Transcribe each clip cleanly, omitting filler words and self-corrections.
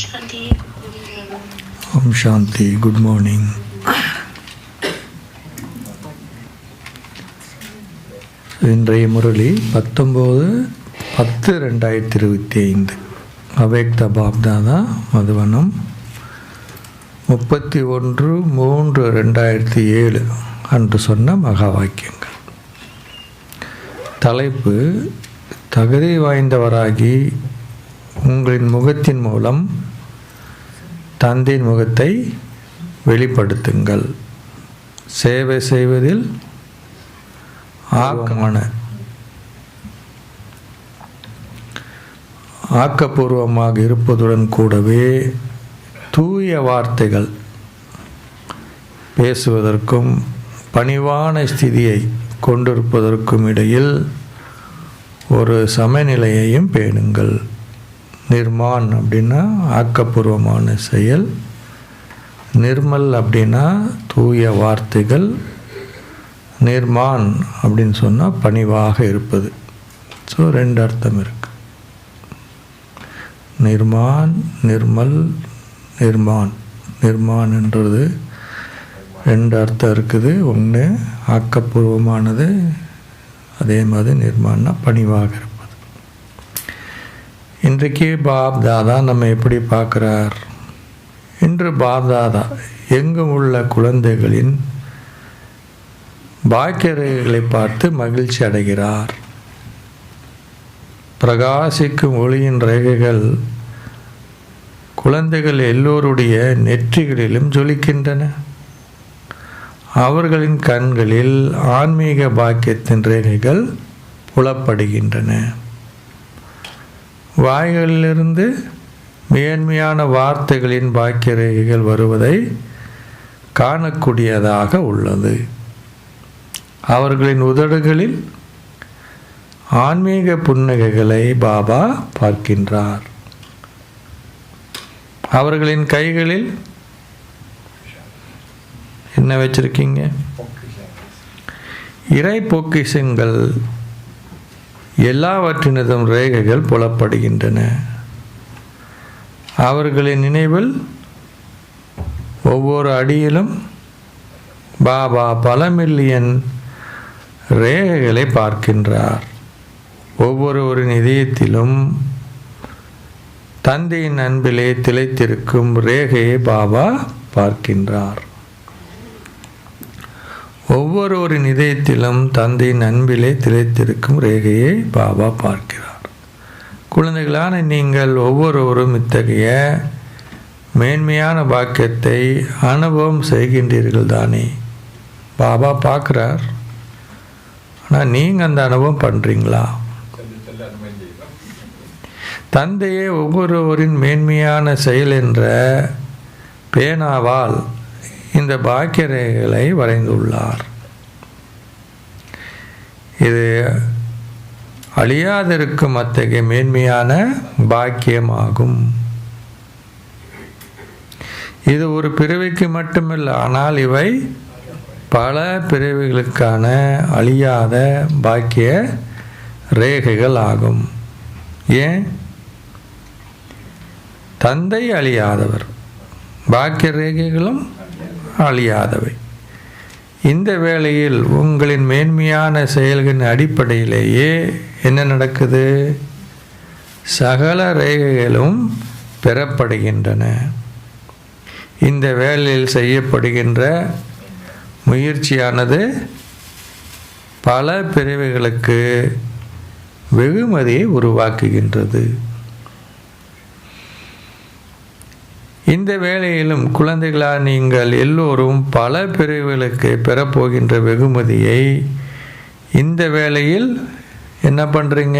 சாந்தி. ஓம் சாந்தி. Good morning. இன்றைய முரளி 19/10/2025. அவேக்த பாப்தாதா மதுவனம் 31/3/2007 அன்று சொன்ன மகா வாக்கியங்கள். தலைப்பு: தகுதி வாய்ந்தவராகி உங்களின் முகத்தின் மூலம் தந்தையின் முகத்தை வெளிப்படுத்துங்கள். சேவை செய்வதில் ஆக்கப்பூர்வமாக இருப்பதுடன் கூடவே தூய வார்த்தைகள் பேசுவதற்கும் பணிவான ஸ்திதியை கொண்டிருப்பதற்கும் இடையில் ஒரு சமநிலையையும் பேணுங்கள். நிர்மான் அப்படின்னா ஆக்கப்பூர்வமான செயல், நிர்மல் அப்படின்னா தூய வார்த்தைகள், நிர்மான் அப்படின்னு சொன்னால் பணிவாக இருப்பது. ஸோ 2 அர்த்தம் இருக்கு. நிர்மான், நிர்மல், நிர்மான். நிர்மான்ன்றது 2 அர்த்தம் இருக்குது. ஒன்று ஆக்கப்பூர்வமானது, அதே மாதிரி நிர்மான்னா பணிவாக இருப்பது. இன்றைக்கு பாப் தாதா நம்ம எப்படி பார்க்குறார்? இன்று பாப் தாதா எங்கும் உள்ள குழந்தைகளின் பாக்கியங்களை பார்த்து மகிழ்ச்சி அடைகிறார். பிரகாசிக்கும் ஒளியின் ரேகைகள் குழந்தைகள் எல்லோருடைய நெற்றிகளிலும் ஜொலிக்கின்றன. அவர்களின் கண்களில் ஆன்மீக பாக்கியத்தின் ரேகைகள் புலப்படுகின்றன. வாய்களிலிருந்து மேன்மையான வார்த்தைகளின் பாக்கிய ரேகைகள் வருவதை காணக்கூடியதாக உள்ளது. அவர்களின் உதடுகளில் ஆன்மீக புன்னகைகளை பாபா பார்க்கின்றார். அவர்களின் கைகளில் என்ன வச்சிருக்கீங்க? இறை பொக்கிஷங்கள் எல்லாவற்றினதும் ரேகைகள் புலப்படுகின்றன. அவர்களின் நினைவில் ஒவ்வொரு அடியிலும் பாபா பல மில்லியன் ரேகைகளை பார்க்கின்றார். ஒவ்வொருவரின் இதயத்திலும் தந்தையின் அன்பிலே திளைத்திருக்கும் ரேகையை பாபா பார்க்கின்றார். ஒவ்வொருவரின் இதயத்திலும் தந்தையின் அன்பிலே திளைத்திருக்கும் ரேகையை பாபா பார்க்கிறார். குழந்தைகளான நீங்கள் ஒவ்வொருவரும் இத்தகைய மேன்மையான பாக்கியத்தை அனுபவம் செய்கின்றீர்கள் தானே? பாபா பார்க்குறார், ஆனால் நீங்கள் அந்த அனுபவம் பண்ணுறீங்களா? தந்தையே ஒவ்வொருவரின் மேன்மையான செயல் என்ற பேனாவால் இந்த பாக்கிய ரேகைகளை வரைந்துள்ளார். இது அழியாதிருக்கும் அத்தகைய மேன்மையான பாக்கியமாகும். இது ஒரு பிறவிக்கு மட்டுமல்ல, ஆனால் இவை பல பிறவிகளுக்கான அழியாத பாக்கிய ரேகைகள் ஆகும். ஏன்? தந்தை அழியாதவர், பாக்கிய ரேகைகளும் அழியாதவை. இந்த வேளையில் உங்களின் மேன்மையான செயல்களின் அடிப்படையிலேயே என்ன நடக்குது? சகல ரேகைகளும் பெறப்படுகின்றன. இந்த வேளையில் செய்யப்படுகின்ற முயற்சியானது பல பிரிவுகளுக்கு வெகுமதியை உருவாக்குகின்றது. இந்த வேளையிலும் குழந்தைகளாக நீங்கள் எல்லோரும் பல பிரிவுகளுக்கு பெறப்போகின்ற வெகுமதியை இந்த வேளையில் என்ன பண்ணுறீங்க?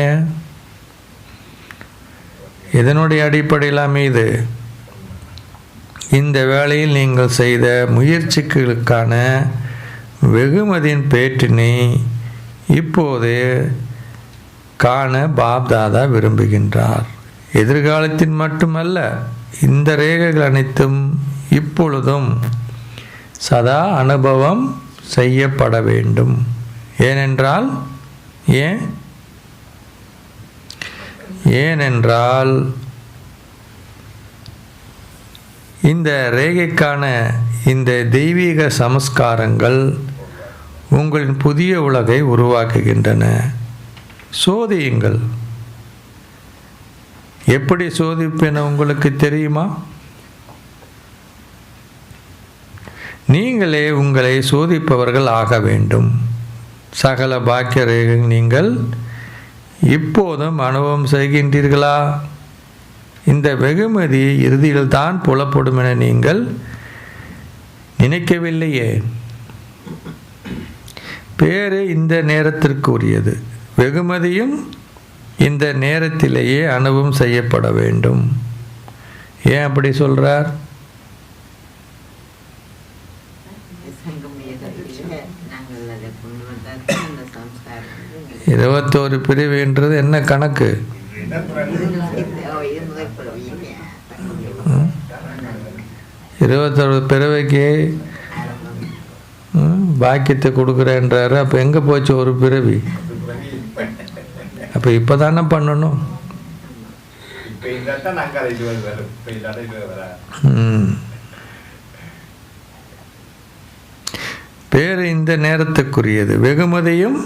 இதனுடைய அடிப்படையில் அமைது இந்த வேளையில் நீங்கள் செய்த முயற்சிகளுக்கான வெகுமதியின் பேற்றினை இப்போது காண பாப் தாதா விரும்புகின்றார். எதிர்காலத்தின் மட்டுமல்ல, இந்த ரேகைகள் அனைத்தும் இப்பொழுதும் சதா அனுபவம் செய்யப்பட வேண்டும். ஏனென்றால் ஏனென்றால் இந்த ரேகைக்கான இந்த தெய்வீக சமஸ்காரங்கள் உங்களின் புதிய உலகை உருவாக்குகின்றன. சோதியுங்கள். எப்படி சோதிப்பேன உங்களுக்கு தெரியுமா? நீங்களே உங்களை சோதிப்பவர்கள் ஆக வேண்டும். சகல பாக்கிய ரேகை நீங்கள் இப்போதும் அனுபவம் செய்கின்றீர்களா? இந்த வெகுமதி இறுதியில் தான் புலப்படும் என நீங்கள் நினைக்கவில்லையே. பேரு இந்த நேரத்திற்கு உரியது. வெகுமதியும் இந்த நேரத்திலேயே அனுபவம் செய்யப்பட வேண்டும். ஏன் அப்படி சொல்றார்? 21 பிரிவு என்றது என்ன கணக்கு? 21 பிறவைக்கு பாக்கியத்தை கொடுக்குறேன்றாரு. அப்போ எங்கே போச்சு ஒரு பிறவி? அப்போ இப்போ தானே பண்ணணும். பேர் இந்த நேரத்துக்குரியது. வெகுமதியும்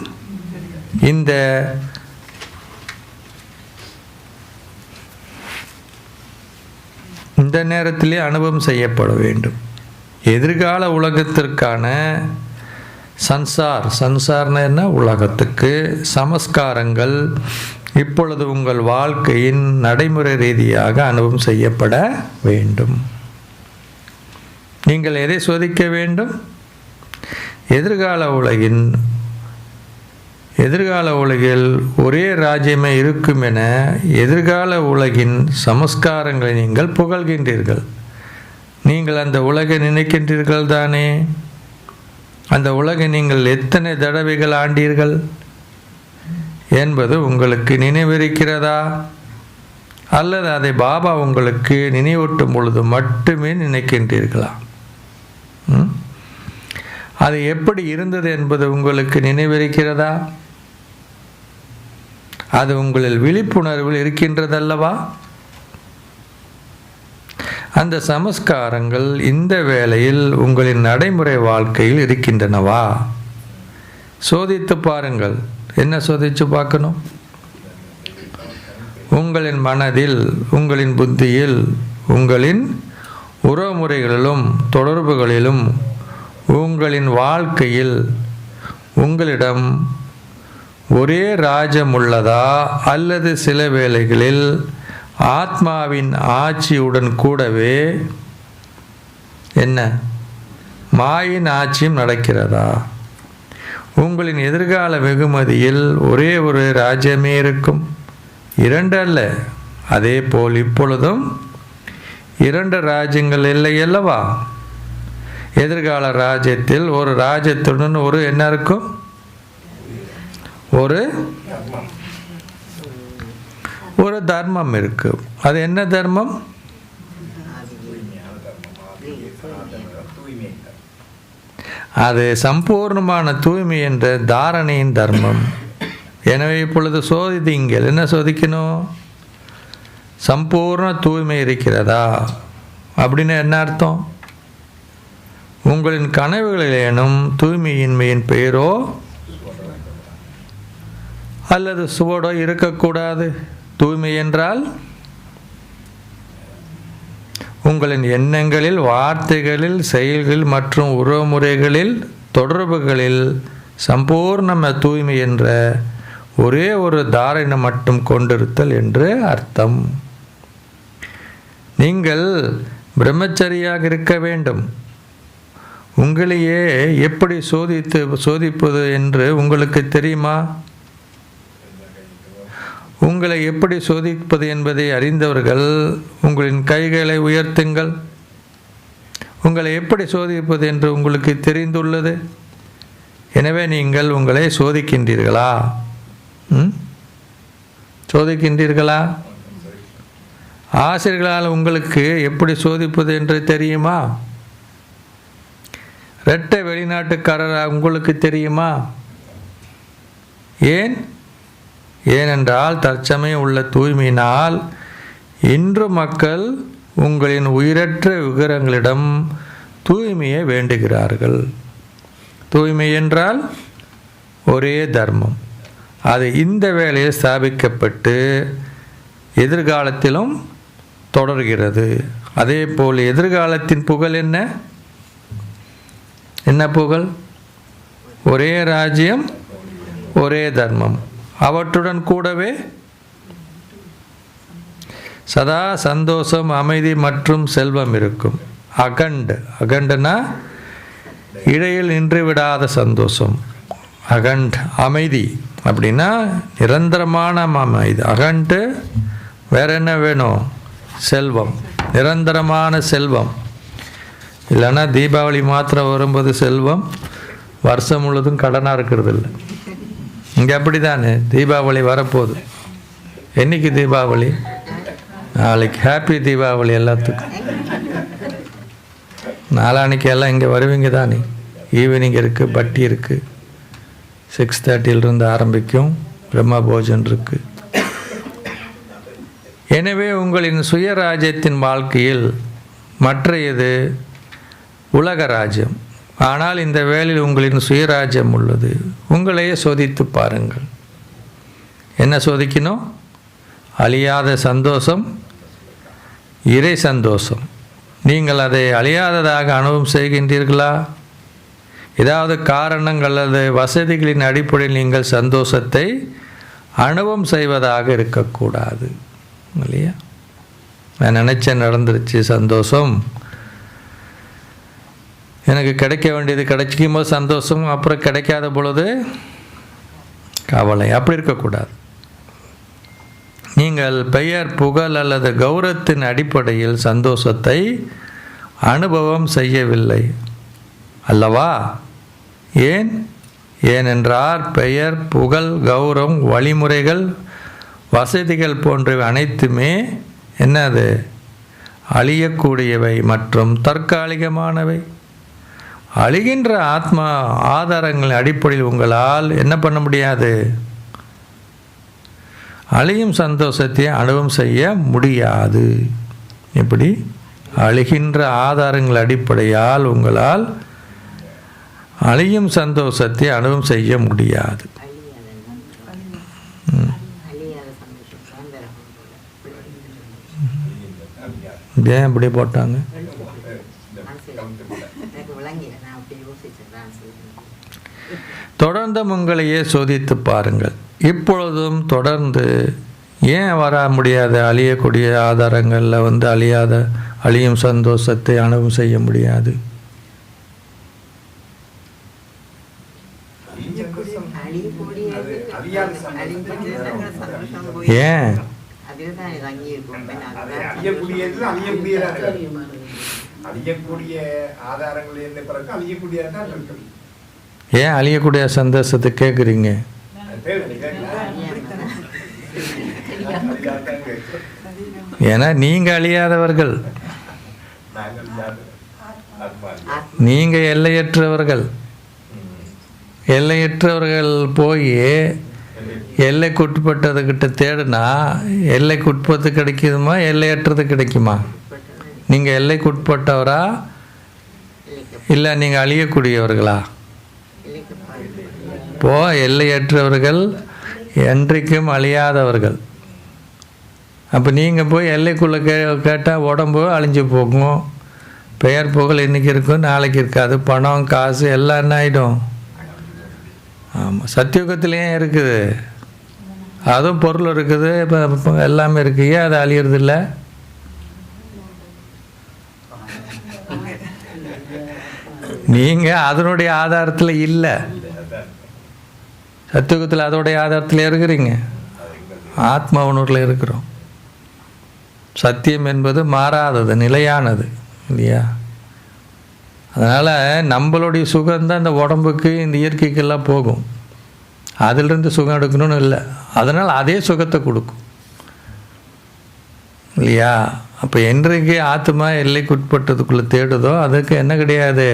இந்த நேரத்திலே அனுபவம் செய்யப்பட வேண்டும். எதிர்கால உலகத்திற்கான சன்சார்னா என்ன? உலகத்துக்கு சமஸ்காரங்கள் இப்பொழுது உங்கள் வாழ்க்கையின் நடைமுறை ரீதியாக அனுபவம் செய்யப்பட வேண்டும். நீங்கள் எதை சோதிக்க வேண்டும்? எதிர்கால உலகில் ஒரே ராஜ்யமே இருக்கும் என எதிர்கால உலகின் சமஸ்காரங்களை நீங்கள் புகழ்கின்றீர்கள். நீங்கள் அந்த உலகை நினைக்கின்றீர்கள் தானே? அந்த உலகை நீங்கள் எத்தனை தடவைகள் ஆண்டீர்கள் என்பது உங்களுக்கு நினைவிருக்கிறதா? அல்லது அதை பாபா உங்களுக்கு நினைவூட்டும் பொழுது மட்டுமே நினைக்கின்றீர்களா? அது எப்படி இருந்தது என்பது உங்களுக்கு நினைவிருக்கிறதா? அது உங்களில் விழிப்புணர்வில் இருக்கின்றதல்லவா? அந்த சமஸ்காரங்கள் இந்த வேளையில் உங்களின் நடைமுறை வாழ்க்கையில் இருக்கின்றனவா? சோதித்து பாருங்கள். என்ன சோதித்து பார்க்கணும்? உங்களின் மனதில், உங்களின் புத்தியில், உங்களின் உறவுமுறைகளிலும் தொடர்புகளிலும், உங்களின் வாழ்க்கையில் உங்களிடம் ஒரே ராஜ்யம் உள்ளதா? அல்லது சில வேளைகளில் ஆத்மாவின் ஆட்சியுடன் கூடவே என்ன மாயின் ஆட்சியும் நடக்கிறதா? உங்களின் எதிர்கால வெகுமதியில் ஒரே ஒரு ராஜ்யமே இருக்கும், 2 அல்ல. அதே போல் இப்பொழுதும் 2 ராஜ்யங்கள் இல்லை அல்லவா? எதிர்கால ராஜ்யத்தில் ஒரு ராஜ்யத்துடன் ஒரு என்ன இருக்கும்? ஒரு தர்மம் இருக்கு. அது என்ன தர்மம்? அது சம்பூர்ணமான தூய்மை என்ற தாரணையின் தர்மம். எனவே இப்பொழுது சோதித்தீங்கள். என்ன சோதிக்கணும்? சம்பூர்ண தூய்மை இருக்கிறதா அப்படின்னு என்ன அர்த்தம்? உங்களின் கனவுகளிலேனும் தூய்மையின்மையின் பெயரோ அல்லது சுவடோ இருக்கக்கூடாது. தூய்மை என்றால் உங்களின் எண்ணங்களில், வார்த்தைகளில், செயல்களில் மற்றும் உறவுமுறைகளில், தொடர்புகளில் சம்பூர்ண தூய்மை என்ற ஒரே ஒரு தாரணை மட்டும் கொண்டிருத்தல் என்று அர்த்தம். நீங்கள் பிரம்மச்சரியாக இருக்க வேண்டும். உங்களையே எப்படி சோதிப்பது என்று உங்களுக்கு தெரியுமா? உங்களை எப்படி சோதிப்பது என்பதை அறிந்தவர்கள் உங்களின் கைகளை உயர்த்துங்கள். உங்களை எப்படி சோதிப்பது என்று உங்களுக்கு தெரிந்துள்ளது. எனவே நீங்கள் உங்களை சோதிக்கின்றீர்களா? சோதிக்கின்றீர்களா? ஆசிரியர்களால் உங்களுக்கு எப்படி சோதிப்பது என்று தெரியுமா? இரட்டை வெளிநாட்டுக்காரராக உங்களுக்கு தெரியுமா? ஏனென்றால் தற்சமயம் உள்ள தூய்மையினால் இன்று மக்கள் உங்களின் உயிரற்ற விக்கிரகங்களிடம் தூய்மையை வேண்டுகிறார்கள். தூய்மை என்றால் ஒரே தர்மம். அது இந்த வேளையில் ஸ்தாபிக்கப்பட்டு எதிர்காலத்திலும் தொடர்கிறது. அதே போல் எதிர்காலத்தின் புகழ் என்ன? என்ன புகழ்? ஒரே ராஜ்யம், ஒரே தர்மம். அவற்றுடன் கூடவே சதா சந்தோஷம், அமைதி மற்றும் செல்வம் இருக்கும். அகண்டனா இடையில் நின்று விடாத சந்தோஷம். அமைதி அப்படின்னா நிரந்தரமான அமைதி. வேற என்ன வேணும்? செல்வம், நிரந்தரமான செல்வம். இல்லைன்னா தீபாவளி மாத்திரம் வரும்போது செல்வம், வருஷம் முழுதும் கடனாக இருக்கிறது இல்லை. இங்கே அப்படி தானே? தீபாவளி வரப்போகுது. என்னைக்கு தீபாவளி? நாளைக்கு. ஹாப்பி தீபாவளி எல்லாத்துக்கும். நாளான்னைக்கு எல்லாம் இங்கே வருவீங்க தானே? ஈவினிங் இருக்குது, பட்டி இருக்குது, 6:30 ஆரம்பிக்கும், பிரம்ம போஜன் இருக்குது. எனவே உங்களின் சுயராஜ்யத்தின் வாழ்க்கையில் மற்றையது உலக ராஜ்யம். ஆனால் இந்த வேளையில் உங்களின் சுயராஜ்யம் உள்ளது. உங்களையே சோதித்து பாருங்கள். என்ன சோதிக்கணும்? அழியாத சந்தோஷம், இறை சந்தோஷம். நீங்கள் அதை அழியாததாக அனுபவம் செய்கின்றீர்களா? ஏதாவது காரணங்கள் அல்லது வசதிகளின் அடிப்படையில் நீங்கள் சந்தோஷத்தை அனுபவம் செய்வதாக இருக்கக்கூடாது. இல்லையா? நான் நினச்சேன், நடந்துருச்சு சந்தோஷம், எனக்கு கிடைக்க வேண்டியது கிடைக்கும் போது சந்தோஷம், அப்புறம் கிடைக்காத பொழுது கவலை. அப்படி இருக்கக்கூடாது. நீங்கள் பெயர், புகழ் அல்லது கௌரவத்தின் அடிப்படையில் சந்தோஷத்தை அனுபவம் செய்யவில்லை அல்லவா? ஏனென்றால் பெயர், புகழ், கௌரவம், வழிமுறைகள், வசதிகள் போன்றவை அனைத்துமே என்னது? அழியக்கூடியவை மற்றும் தற்காலிகமானவை. அழிகின்ற ஆத்மா ஆதாரங்களின் அடிப்படையில் உங்களால் என்ன பண்ண முடியாது? அழியும் சந்தோஷத்தை அனுபவம் செய்ய முடியாது. எப்படி? அழிகின்ற ஆதாரங்கள் அடிப்படையால் உங்களால் அழியும் சந்தோஷத்தை அனுபவம் செய்ய முடியாது. ஏன் இப்படி போட்டாங்க? தொடர்ந்து உங்களையே சோதித்து பாருங்கள். இப்பொழுதும் தொடர்ந்து ஏன் வர முடியாத அழியக்கூடிய ஆதாரங்களில் அழியும் சந்தோஷத்தை அனுபவம் செய்ய முடியாது? ஏன்? ஏன் அழியக்கூடிய சந்தோஷத்தை கேட்குறீங்க? ஏன்னா நீங்கள் அழியாதவர்கள், நீங்கள் எல்லையற்றவர்கள். எல்லையற்றவர்கள் போய் எல்லைக்குட்பட்டதுக்கிட்ட தேடுனா எல்லைக்குட்பட்டு கிடைக்குமா, எல்லையற்றது கிடைக்குமா? நீங்கள் எல்லைக்குட்பட்டவரா இல்லை நீங்கள் அழியக்கூடியவர்களா? இப்போ எல்லையற்றவர்கள், என்றைக்கும் அழியாதவர்கள். அப்போ நீங்கள் போய் எல்லைக்குள்ளே கேட்டால் உடம்பு அழிஞ்சு போகும். பெயர், புகழ் இன்றைக்கி இருக்கும், நாளைக்கு இருக்காது. பணம், காசு எல்லாம் என்ன ஆகிடும்? ஆமாம், சத்தியுகத்துலேயும் இருக்குது, அதுவும் பொருள் இருக்குது, இப்போ எல்லாமே இருக்குது. ஏன் அது அழியறதில்ல? நீங்கள் அதனுடைய ஆதாரத்தில் இல்லை. சத்தியுகத்தில் அதோடைய ஆதாரத்தில் இருக்கிறீங்க, ஆத்மா உணர்வில் இருக்கிறோம். சத்தியம் என்பது மாறாதது, நிலையானது இல்லையா? அதனால் நம்மளுடைய சுகம்தான் இந்த உடம்புக்கு, இந்த இயற்கைக்கெல்லாம் போகும். அதிலிருந்து சுகம் எடுக்கணும்னு இல்லை. அதனால் அதே சுகத்தை கொடுக்கும் இல்லையா? அப்போ என்றைக்கு ஆத்மா எல்லைக்குட்பட்டதுக்குள்ளே தேடுதோ அதுக்கு என்ன கிடையாது,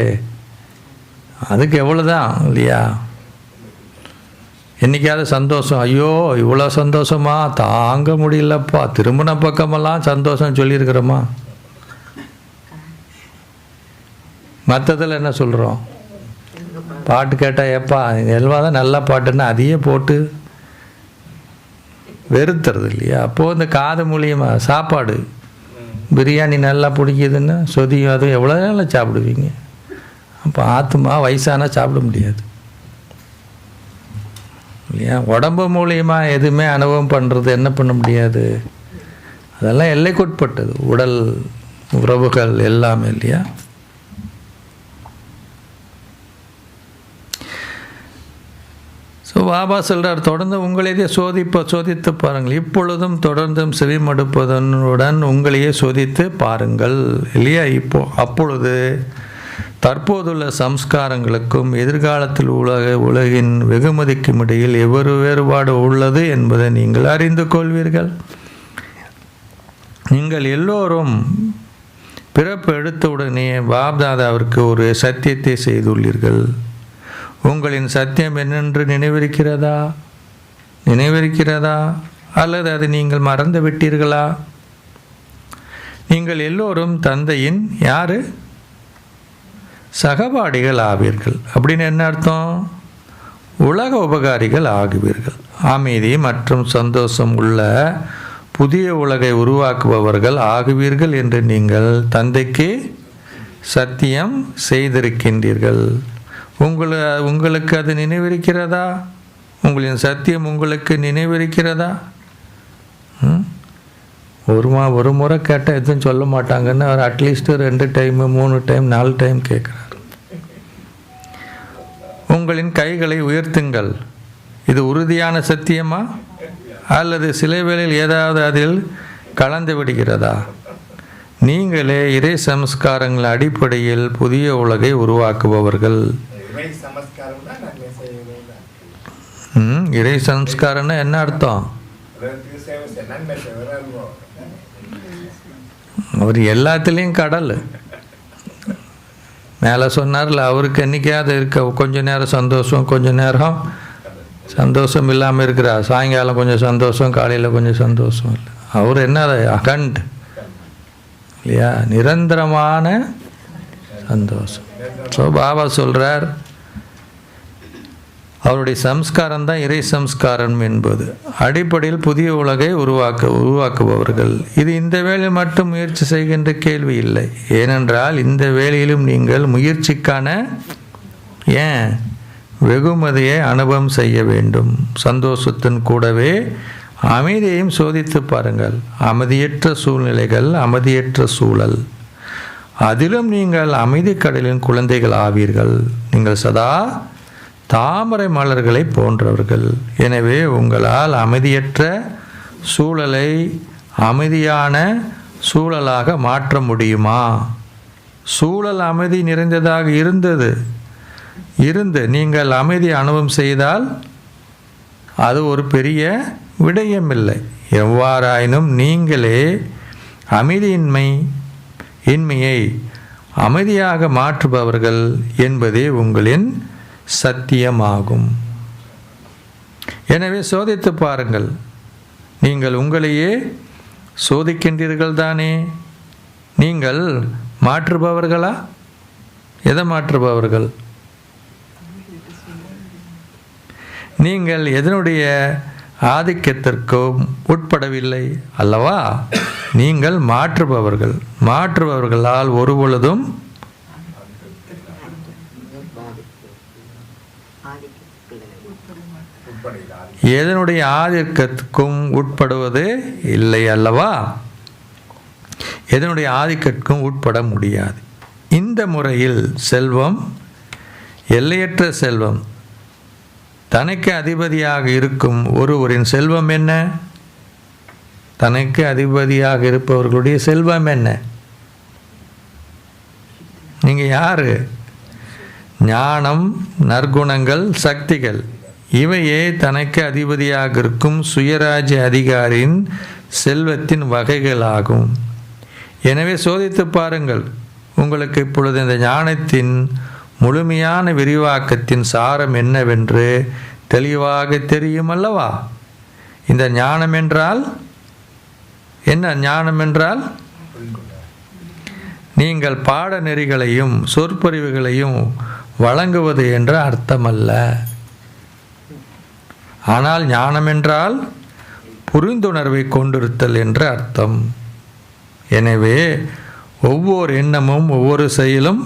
அதுக்கு எவ்வளோதான் இல்லையா? என்றைக்காவது சந்தோஷம், ஐயோ இவ்வளோ சந்தோஷமா, தாங்க முடியலப்பா, திரும்பின பக்கமெல்லாம் சந்தோஷம் சொல்லியிருக்கிறோமா? மற்றதில் என்ன சொல்கிறோம்? பாட்டு கேட்டால் ஏப்பா எல்வா தான் நல்ல பாட்டுன்னா அதையே போட்டு வெறுத்துறது இல்லையா? அப்போது இந்த காது மூலியமாக சாப்பாடு பிரியாணி நல்லா பிடிக்குதுன்னா சொதியும் அதுவும் எவ்வளோ நாள் சாப்பிடுவீங்க? அப்போ ஆத்மா வயசானா சாப்பிட முடியாது இல்லையா? உடம்பு மூலியமாக எதுவுமே அனுபவம் பண்ணுறது என்ன பண்ண முடியாது? அதெல்லாம் எல்லைக்குட்பட்டது, உடல் உறவுகள் எல்லாமே இல்லையா? ஸோ பாபா சொல்கிறார், தொடர்ந்து உங்களையே சோதித்து பாருங்கள், இப்பொழுதும் தொடர்ந்தும் செவிமடுப்பதனுடன் உங்களையே சோதித்து பாருங்கள் இல்லையா? அப்பொழுது தற்போதுள்ள சம்ஸ்காரங்களுக்கும் எதிர்காலத்தில் உலகின் வெகுமதிக்கும் இடையில் எவ்வொரு வேறுபாடு உள்ளது என்பதை நீங்கள் அறிந்து கொள்வீர்கள். நீங்கள் எல்லோரும் பிறப்பு எடுத்தவுடனே பாப்தாதாவிற்கு ஒரு சத்தியத்தை செய்துள்ளீர்கள். உங்களின் சத்தியம் என்னென்று நினைவிருக்கிறதா அல்லது அதை நீங்கள் மறந்து விட்டீர்களா? நீங்கள் எல்லோரும் தந்தையின் யாரு? சகபாடிகள் ஆவீர்கள். அப்படின்னு என்ன அர்த்தம்? உலக உபகாரிகள் ஆகுவீர்கள். அமைதி மற்றும் சந்தோஷம் உள்ள புதிய உலகை உருவாக்குபவர்கள் ஆகுவீர்கள் என்று நீங்கள் தந்தைக்கு சத்தியம் செய்திருக்கின்றீர்கள். உங்களுக்கு அது நினைவிருக்கிறதா? உங்களின் சத்தியம் உங்களுக்கு நினைவிருக்கிறதா? ஒரு முறை கேட்டால் எதுவும் சொல்ல மாட்டாங்கன்னு அவர் அட்லீஸ்ட் 2 டைம் 3 டைம் 4 டைம் கேட்குறார். உங்களின் கைகளை உயர்த்துங்கள். இது உறுதியான சத்தியமா அல்லது சில வேளையில் ஏதாவது அதில் கலந்து விடுகிறதா? நீங்களே இறை சம்ஸ்காரங்கள் அடிப்படையில் புதிய உலகை உருவாக்குபவர்கள். இறை சம்ஸ்காரம்னா என்ன அர்த்தம்? அவர் எல்லாத்துலேயும் கடல். மேலே சொன்னார்ல, அவருக்கு என்றைக்காவது இருக்க கொஞ்ச நேரம் சந்தோஷம், கொஞ்ச நேரம் சந்தோஷம் இல்லாமல் இருக்கிறார். சாயங்காலம் கொஞ்சம் சந்தோஷம், காலையில் கொஞ்சம் சந்தோஷம் இல்லை. அவர் என்ன அகண்ட் இல்லையா? நிரந்தரமான சந்தோஷம். ஸோ பாபா சொல்கிறார், அவருடைய சம்ஸ்காரம் தான் இறை சம்ஸ்காரம் என்பது. அடிப்படையில் புதிய உலகை உருவாக்குபவர்கள். இது இந்த வேளையில் மட்டும் முயற்சி செய்கின்ற கேள்வி இல்லை. ஏனென்றால் இந்த வேளையிலும் நீங்கள் முயற்சிக்கான வெகுமதியை அனுபவம் செய்ய வேண்டும். சந்தோஷத்தின் கூடவே அமைதியையும் சோதித்து பாருங்கள். அமைதியற்ற சூழ்நிலைகள், அமைதியற்ற சூழல், அதிலும் நீங்கள் அமைதி கடலின் குழந்தைகள் ஆவீர்கள். நீங்கள் சதா தாமரை மலர்களை போன்றவர்கள். எனவே உங்களால் அமைதியற்ற சூழலை அமைதியான சூழலாக மாற்ற முடியுமா? சூழல் அமைதி நிறைந்ததாக இருந்து நீங்கள் அமைதி அனுபவம் செய்தால் அது ஒரு பெரிய விடயமில்லை. எவ்வாறாயினும் நீங்களே இன்மையை அமைதியாக மாற்றுபவர்கள் என்பதே உங்களின் சத்தியமாகும். எனவே சோதித்து பாருங்கள். நீங்கள் உங்களையே சோதிக்கின்றீர்கள் தானே? நீங்கள் மாற்றுபவர்களா? எதை மாற்றுபவர்கள்? நீங்கள் எதனுடைய ஆதிக்கத்திற்கும் உட்படவில்லை அல்லவா? நீங்கள் மாற்றுபவர்களால் ஒருபொழுதும் எதனுடைய ஆதிக்கத்துக்கும் உட்படுவது இல்லை அல்லவா? எதனுடைய ஆதிக்கத்துக்கும் உட்பட முடியாது. இந்த முறையில் செல்வம், எல்லையற்ற செல்வம், தனக்கு அதிபதியாக இருக்கும் ஒருவரின் செல்வம் என்ன? தனக்கு அதிபதியாக இருப்பவர்களுடைய செல்வம் என்ன? நீங்கள் யாரு? ஞானம், நற்குணங்கள், சக்திகள், இவையே தனக்கு அதிபதியாக இருக்கும் சுயராஜ்ய அதிகாரியின் செல்வத்தின் வகைகளாகும். எனவே சோதித்து பாருங்கள். உங்களுக்கு இப்பொழுது இந்த ஞானத்தின் முழுமையான விரிவாக்கத்தின் சாரம் என்னவென்று தெளிவாக தெரியும் அல்லவா? இந்த ஞானம் என்றால் என்ன? ஞானம் என்றால் நீங்கள் பாடநெறிகளையும் சொற்பொழிவுகளையும் வழங்குவது என்ற அர்த்தமல்ல. ஆனால் ஞானம் என்றால் புரிந்துணர்வை கொண்டிருத்தல் என்ற அர்த்தம். எனவே ஒவ்வொரு எண்ணமும், ஒவ்வொரு செயலும்,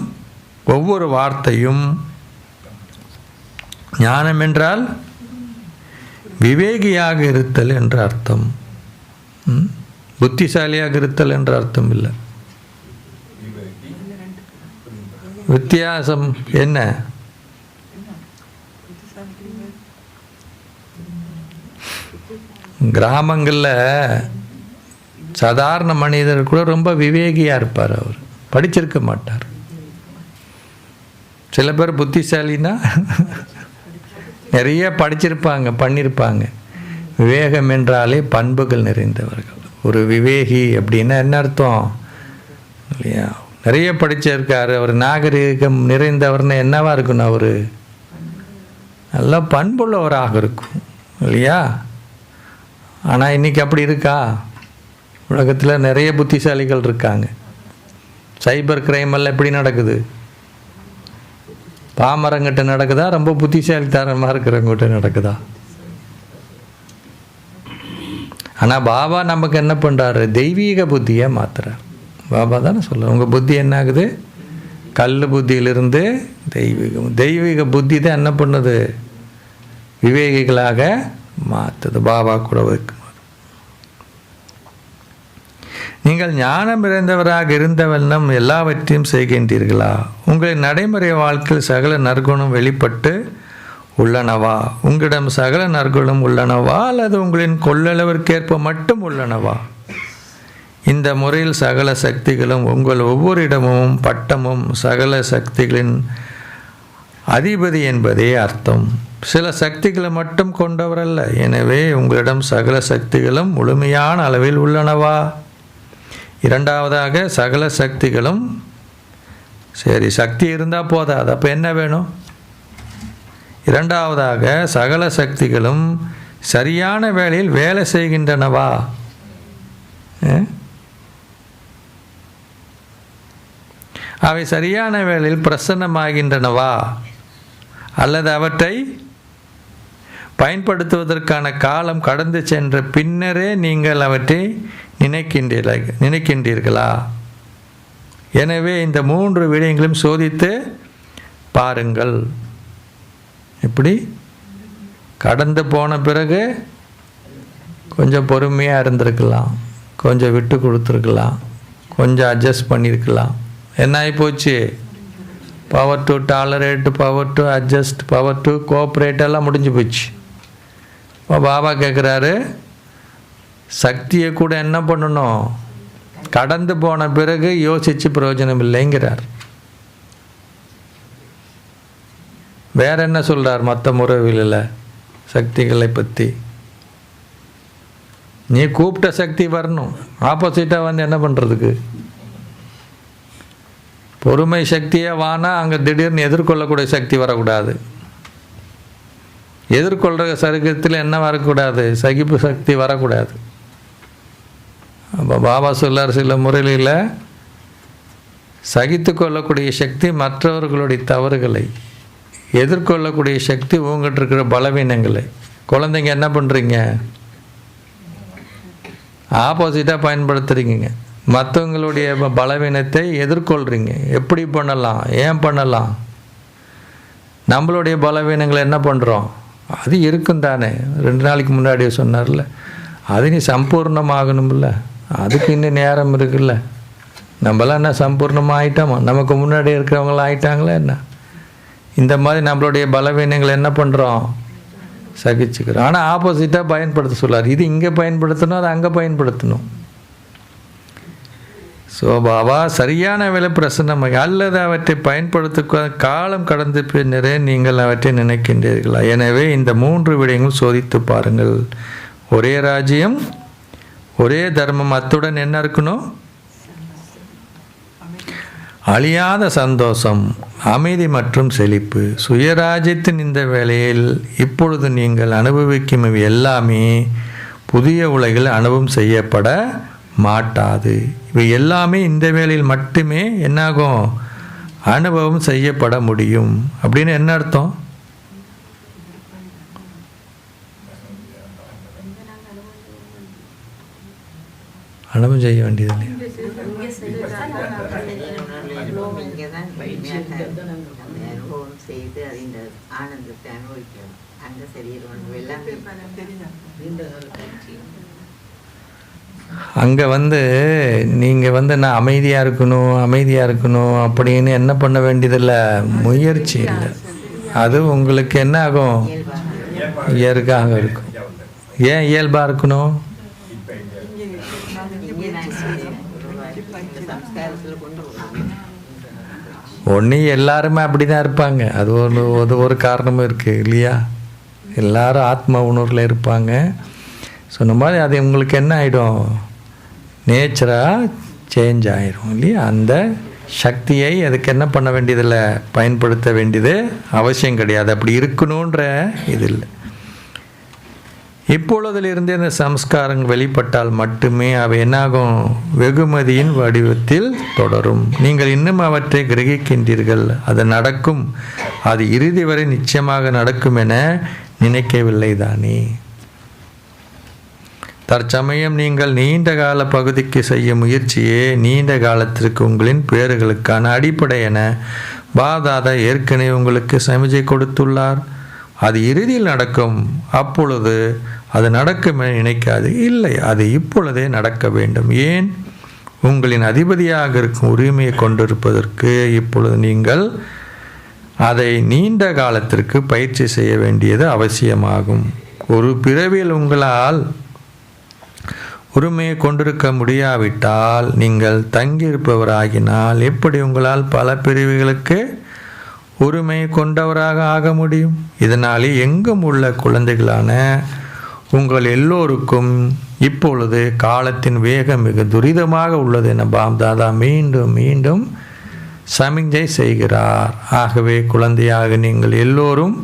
ஒவ்வொரு வார்த்தையும் ஞானம் என்றால் விவேகியாக இருத்தல் என்ற அர்த்தம். புத்திசாலியாக இருத்தல் என்ற அர்த்தம் இல்லை. வித்தியாசம் என்ன? கிராமங்களில் சாதாரண மனிதர் கூட ரொம்ப விவேகியாக இருப்பார். அவர் படிச்சிருக்க மாட்டார். சில பேர் புத்திசாலின்னா நிறைய படிச்சிருப்பாங்க, பண்ணியிருப்பாங்க. விவேகம் என்றாலே பண்புகள் நிறைந்தவர்கள். ஒரு விவேகி அப்படின்னா என்ன அர்த்தம் இல்லையா? நிறைய படிச்சிருக்காரு, அவர் நாகரிகம் நிறைந்தவர்னு என்னவா இருக்கணும்? அவர் நல்லா பண்புள்ளவராக இருக்கும் இல்லையா? ஆனால் இன்றைக்கி அப்படி இருக்கா? உலகத்தில் நிறைய புத்திசாலிகள் இருக்காங்க. சைபர் கிரைம் எல்லாம் எப்படி நடக்குது? பாமரங்கிட்ட நடக்குதா? ரொம்ப புத்திசாலித்தனமாக இருக்கிறவங்கிட்ட நடக்குதா? ஆனால் பாபா நமக்கு என்ன பண்ணுறாரு? தெய்வீக புத்தியை மாற்றுறார். பாபா தானே சொல்கிறார், உங்கள் புத்தி என்ன ஆகுது? கல் புத்தியிலிருந்து தெய்வீக புத்தி தான் என்ன பண்ணுது? விவேகிகளாக மாற்றுது. பாபா கூட வைக்கும்போது நீங்கள் ஞானம் இறந்தவராக இருந்தவண்ணம் எல்லாவற்றையும் செய்கின்றீர்களா? உங்களின் நடைமுறை வாழ்க்கையில் சகல நற்குணம் வெளிப்பட்டு உள்ளனவா? உங்களிடம் சகல நற்குணம் உள்ளனவா அல்லது உங்களின் கொள்ளளவிற்கேற்ப மட்டும் உள்ளனவா? இந்த முறையில் சகல சக்திகளும் உங்கள் ஒவ்வொரு இடமும் பட்டமும் சகல சக்திகளின் அதிபதி என்பதே அர்த்தம். சில சக்திகளை மட்டும் கொண்டவரல்ல. எனவே உங்களிடம் சகல சக்திகளும் முழுமையான அளவில் உள்ளனவா? இரண்டாவதாக, சகல சக்திகளும் சரி, சக்தி இருந்தால் போதாது, அப்போ என்ன வேணும்? இரண்டாவதாக, சகல சக்திகளும் சரியான வேளையில் வேலை செய்கின்றனவா? அவை சரியான வேளையில் பிரசன்னமாகின்றனவா? அல்லது அவற்றை பயன்படுத்துவதற்கான காலம் கடந்து சென்ற பின்னரே நீங்கள் அவற்றை நினைக்கின்றீர்களா? எனவே இந்த 3 விடயங்களையும் சோதித்து பாருங்கள். எப்படி? கடந்து போன பிறகு கொஞ்சம் பொறுமையாக இருந்திருக்கலாம், கொஞ்சம் விட்டு கொடுத்துருக்கலாம், கொஞ்சம் அட்ஜஸ்ட் பண்ணியிருக்கலாம். என்ன ஆகி போச்சு? Power to tolerate, power to adjust, power to cooperate எல்லாம் முடிஞ்சு போச்சு. இப்போ பாபா கேட்குறாரு, சக்தியை கூட என்ன பண்ணணும்? கடந்து போன பிறகு யோசித்து பிரயோஜனம் இல்லைங்கிறார். வேற என்ன சொல்கிறார்? மற்ற முறைகளில் சக்திகளை பற்றி நீ கூப்பிட்ட சக்தி வரணும், ஆப்போசிட்டாக வந்து என்ன பண்ணுறதுக்கு? பொறுமை சக்தியே வானா அங்கே திடீர்னு எதிர்கொள்ளக்கூடிய சக்தி வரக்கூடாது. எதிர்கொள்கிற சரீரத்தில் என்ன வரக்கூடாது? சகிப்பு சக்தி வரக்கூடாது. அப்போ பாபா சொல்லார், சில முறையில் சகித்து கொள்ளக்கூடிய சக்தி மற்றவர்களுடைய தவறுகளை, எதிர்கொள்ளக்கூடிய சக்தி உங்கள்கிட்ட இருக்கிற பலவீனங்களை. குழந்தைங்க என்ன பண்ணுறீங்க? ஆப்போசிட்டாக பயன்படுத்துகிறீங்க. மற்றவங்களுடைய பலவீனத்தை எதிர்கொள்கிறீங்க. எப்படி பண்ணலாம்? ஏன் பண்ணலாம்? நம்மளுடைய பலவீனங்களை என்ன பண்ணுறோம்? அது இருக்கும் தானே. 2 நாளைக்கு முன்னாடியே சொன்னார்ல, அது நீ சம்பூர்ணமாகணும்ல, அதுக்கு இன்னும் நேரம் இருக்குல்ல. நம்மளாம் என்ன சம்பூர்ணமாக ஆகிட்டோமா? நமக்கு முன்னாடி இருக்கிறவங்களாம் ஆகிட்டாங்களா என்ன? இந்த மாதிரி நம்மளுடைய பலவீனங்களை என்ன பண்ணுறோம்? சகிச்சுக்கிறோம். ஆனால் ஆப்போசிட்டாக பயன்படுத்த சொல்லார். இது இங்கே பயன்படுத்தணும், அது அங்கே பயன்படுத்தணும். ஸோ பாபா சரியான வேலை பிரசன்னமாக அல்லது அவற்றை பயன்படுத்த காலம் கடந்த பின்னரே நீங்கள் அவற்றை நினைக்கின்றீர்களா? எனவே இந்த 3 விடயங்கள் சோதித்து பாருங்கள். ஒரே ராஜ்யம், ஒரே தர்மம், அத்துடன் என்ன இருக்கணும்? அழியாத சந்தோஷம், அமைதி மற்றும் செழிப்பு. சுயராஜ்யத்தின் இந்த வேளையில் இப்பொழுது நீங்கள் அனுபவிக்கும் இவை எல்லாமே புதிய உலகில் அனுபவம் செய்யப்பட மாட்டாது. இவை எல்லாமே இந்த வேளையில் மட்டுமே என்னாகும், அனுபவம் செய்யப்பட முடியும். அப்படின்னு என்ன அர்த்தம்? அனுபவம் செய்ய வேண்டியது இல்லையா? அங்கே நீங்கள் நான் அமைதியாக இருக்கணும் அப்படின்னு என்ன பண்ண வேண்டியதில்லை, முயற்சி இல்லை. அது உங்களுக்கு என்ன ஆகும், இயற்கையாக இருக்கும். ஏன் இயல்பாக இருக்கணும்? ஒன்று எல்லாருமே அப்படி தான் இருப்பாங்க, அது ஒரு காரணமும் இருக்குது இல்லையா? எல்லாரும் ஆத்ம உணர்வில் இருப்பாங்க. சொன்ன மாதிரி அது உங்களுக்கு என்ன ஆகிடும், நேச்சராக சேஞ்ச் ஆகிடும் இல்லையா? அந்த சக்தியை அதுக்கு என்ன பண்ண வேண்டியதில்லை, பயன்படுத்த வேண்டியது அவசியம் கிடையாது. அப்படி இருக்கணுன்ற இது இல்லை. இப்பொழுதிலிருந்து இந்த சம்ஸ்காரங்கள் வெளிப்பட்டால் மட்டுமே அவை என்னாகும், வெகுமதியின் வடிவத்தில் தொடரும். நீங்கள் இன்னும் அவற்றை கிரகிக்கின்றீர்கள். அது நடக்கும், அது இறுதி வரை நிச்சயமாக நடக்கும் என நினைக்கவில்லை தானே? தற்சமயம் நீங்கள் நீண்ட கால பகுதிக்கு செய்ய முயற்சியே நீண்ட காலத்திற்கு உங்களின் பேறுகளுக்கான அடிப்படை என பாப்தாதா ஏற்கனவே உங்களுக்கு சமிஜை கொடுத்துள்ளார். அது இறுதியில் நடக்கும். அப்பொழுது அது நடக்கும் என நினைக்காது. இல்லை, அது இப்பொழுதே நடக்க வேண்டும். ஏன்? உங்களின் அதிபதியாக இருக்கும் உரிமையை கொண்டிருப்பதற்கு இப்பொழுது நீங்கள் அதை நீண்ட காலத்திற்கு பயிற்சி செய்ய வேண்டியது அவசியமாகும். ஒரு பிறவியில் உங்களால் உரிமையை கொண்டிருக்க முடியாவிட்டால், நீங்கள் தங்கியிருப்பவராகினால் எப்படி உங்களால் பல பிரிவுகளுக்கு உரிமை கொண்டவராக ஆக முடியும்? இதனாலே எங்கும் உள்ள குழந்தைகளான உங்கள் எல்லோருக்கும் இப்பொழுது காலத்தின் வேகம் மிக துரிதமாக உள்ளது என பாப்தாதா மீண்டும் மீண்டும் சமிஞ்சை செய்கிறார். ஆகவே குழந்தையாக நீங்கள் எல்லோரும்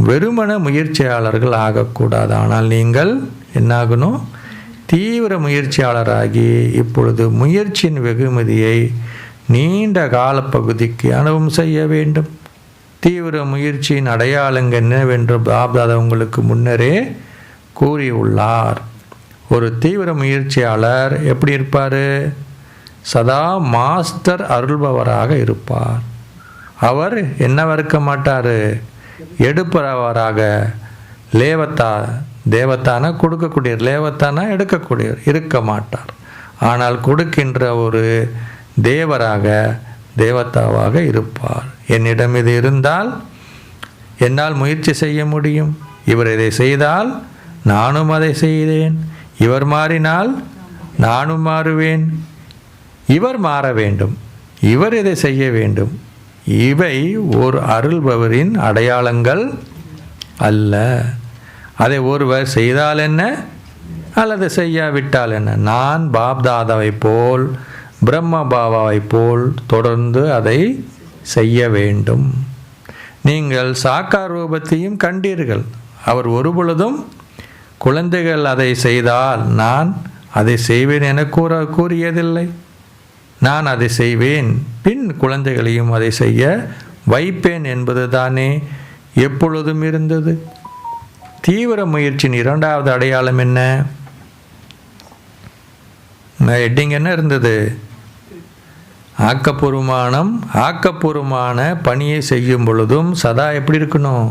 வெறுமன முயற்சியாளர்கள் ஆகக்கூடாது. ஆனால் நீங்கள் என்னாகணும், தீவிர முயற்சியாளராகி இப்பொழுது முயற்சியின் வெகுமதியை நீண்ட காலப்பகுதிக்கு அனுபவம் செய்ய வேண்டும். தீவிர முயற்சியின் அடையாளங்கள் என்னவென்று பாப்தாதா உங்களுக்கு முன்னரே கூறியுள்ளார். ஒரு தீவிர முயற்சியாளர் எப்படி இருப்பார்? சதா மாஸ்டர் அருள்பவராக இருப்பார். அவர் என்னவா இருக்க மாட்டார், எடுப்பவராக. தேவத்தானா கொடுக்கக்கூடிய, லேவத்தானா எடுக்கக்கூடியவர் இருக்க மாட்டார். ஆனால் கொடுக்கின்ற ஒரு தேவராக, தேவதாவாக இருப்பார். என்னிடம் இது இருந்தால் என்னால் முயற்சி செய்ய முடியும். இவர் இதை செய்தால் நானும் அதை செய்தேன். இவர் மாறினால் நானும் மாறுவேன். இவர் மாற வேண்டும், இவர் இதை செய்ய வேண்டும். இவை ஒரு அருள்பவரின் அடையாளங்கள் அல்ல. அதை ஒருவர் செய்தால் என்ன அல்லது செய்யாவிட்டால் என்ன, நான் பாப்தாதாவை போல் பிரம்ம பாபாவை போல் தொடர்ந்து அதை செய்ய வேண்டும். நீங்கள் சாக்கார் ரூபத்தையும் கண்டீர்கள். அவர் ஒருபொழுதும் குழந்தைகள் அதை செய்தால் நான் அதை செய்வேன் என கூறியதில்லை. நான் அதை செய்வேன், பின் குழந்தைகளையும் அதை செய்ய வைப்பேன் என்பது தானே எப்பொழுதும் இருந்தது. தீவிர முயற்சியின் இரண்டாவது அடையாளம் என்ன? ஹெட்டிங் என்ன இருந்தது? ஆக்கப்பூர்வமான பணியை செய்யும் பொழுதும் சதா எப்படி இருக்கணும்?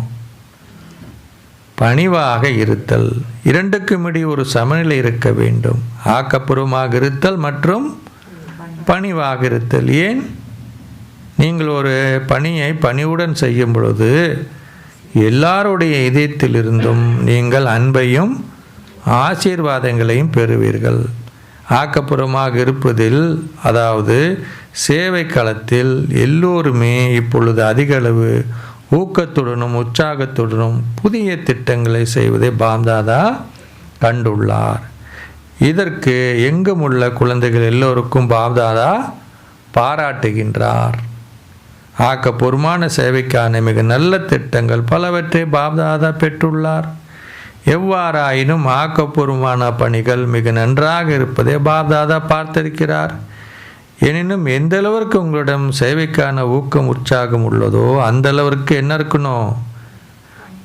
பணிவாக இருத்தல். இரண்டுக்கும் இடையே ஒரு சமநிலை இருக்க வேண்டும். ஆக்கப்பூர்வமாக இருத்தல் மற்றும் பணிவாக இருத்தல். ஏன்? நீங்கள் ஒரு பணியை பணிவுடன் செய்யும் பொழுது எல்லாருடைய இதயத்திலிருந்தும் நீங்கள் அன்பையும் ஆசீர்வாதங்களையும் பெறுவீர்கள். ஆக்கப்பூர்வமாக இருப்பதில், அதாவது சேவை களத்தில் எல்லோருமே இப்பொழுது அதிக அளவு ஊக்கத்துடனும் உற்சாகத்துடனும் புதிய திட்டங்களை செய்வதை பாப்தாதா கண்டுள்ளார். இதற்கு எங்கும் உள்ள குழந்தைகள் எல்லோருக்கும் பாப்தாதா பாராட்டுகின்றார். ஆக்கப்பூர்வமான சேவைக்கான மிக நல்ல திட்டங்கள் பலவற்றை பாப்தாதா பெற்றுள்ளார். எவ்வாறாயினும் ஆக்கப்பூர்வமான பணிகள் மிக நன்றாக இருப்பதை பாப்தாதா பார்த்திருக்கிறார். எனினும் எந்த அளவிற்கு உங்களிடம் சேவைக்கான ஊக்கம் உற்சாகம் உள்ளதோ அந்த அளவிற்கு என்ன இருக்கணும்,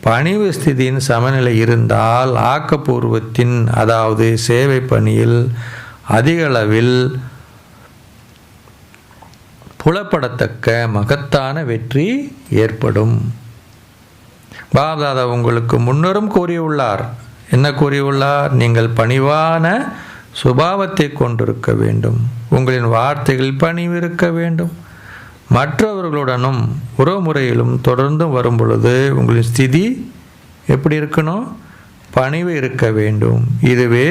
பணிவு ஸ்திதியின் சமநிலை இருந்தால் ஆக்கப்பூர்வத்தின் அதாவது சேவை பணியில் அதிக அளவில் புலப்படத்தக்க மகத்தான வெற்றி ஏற்படும். பாப்தாதா உங்களுக்கு முன்னரும் கூறியுள்ளார். என்ன கூறியுள்ளார்? நீங்கள் பணிவான சுபாவத்தை கொண்டிருக்க வேண்டும், உங்களின் வார்த்தைகளில் பணிவு இருக்க வேண்டும், மற்றவர்களுடனும் உறவுமுறையிலும் தொடர்ந்து வரும் பொழுது உங்களின் ஸ்திதி எப்படி இருக்கணும்? பணிவு இருக்க வேண்டும். இதுவே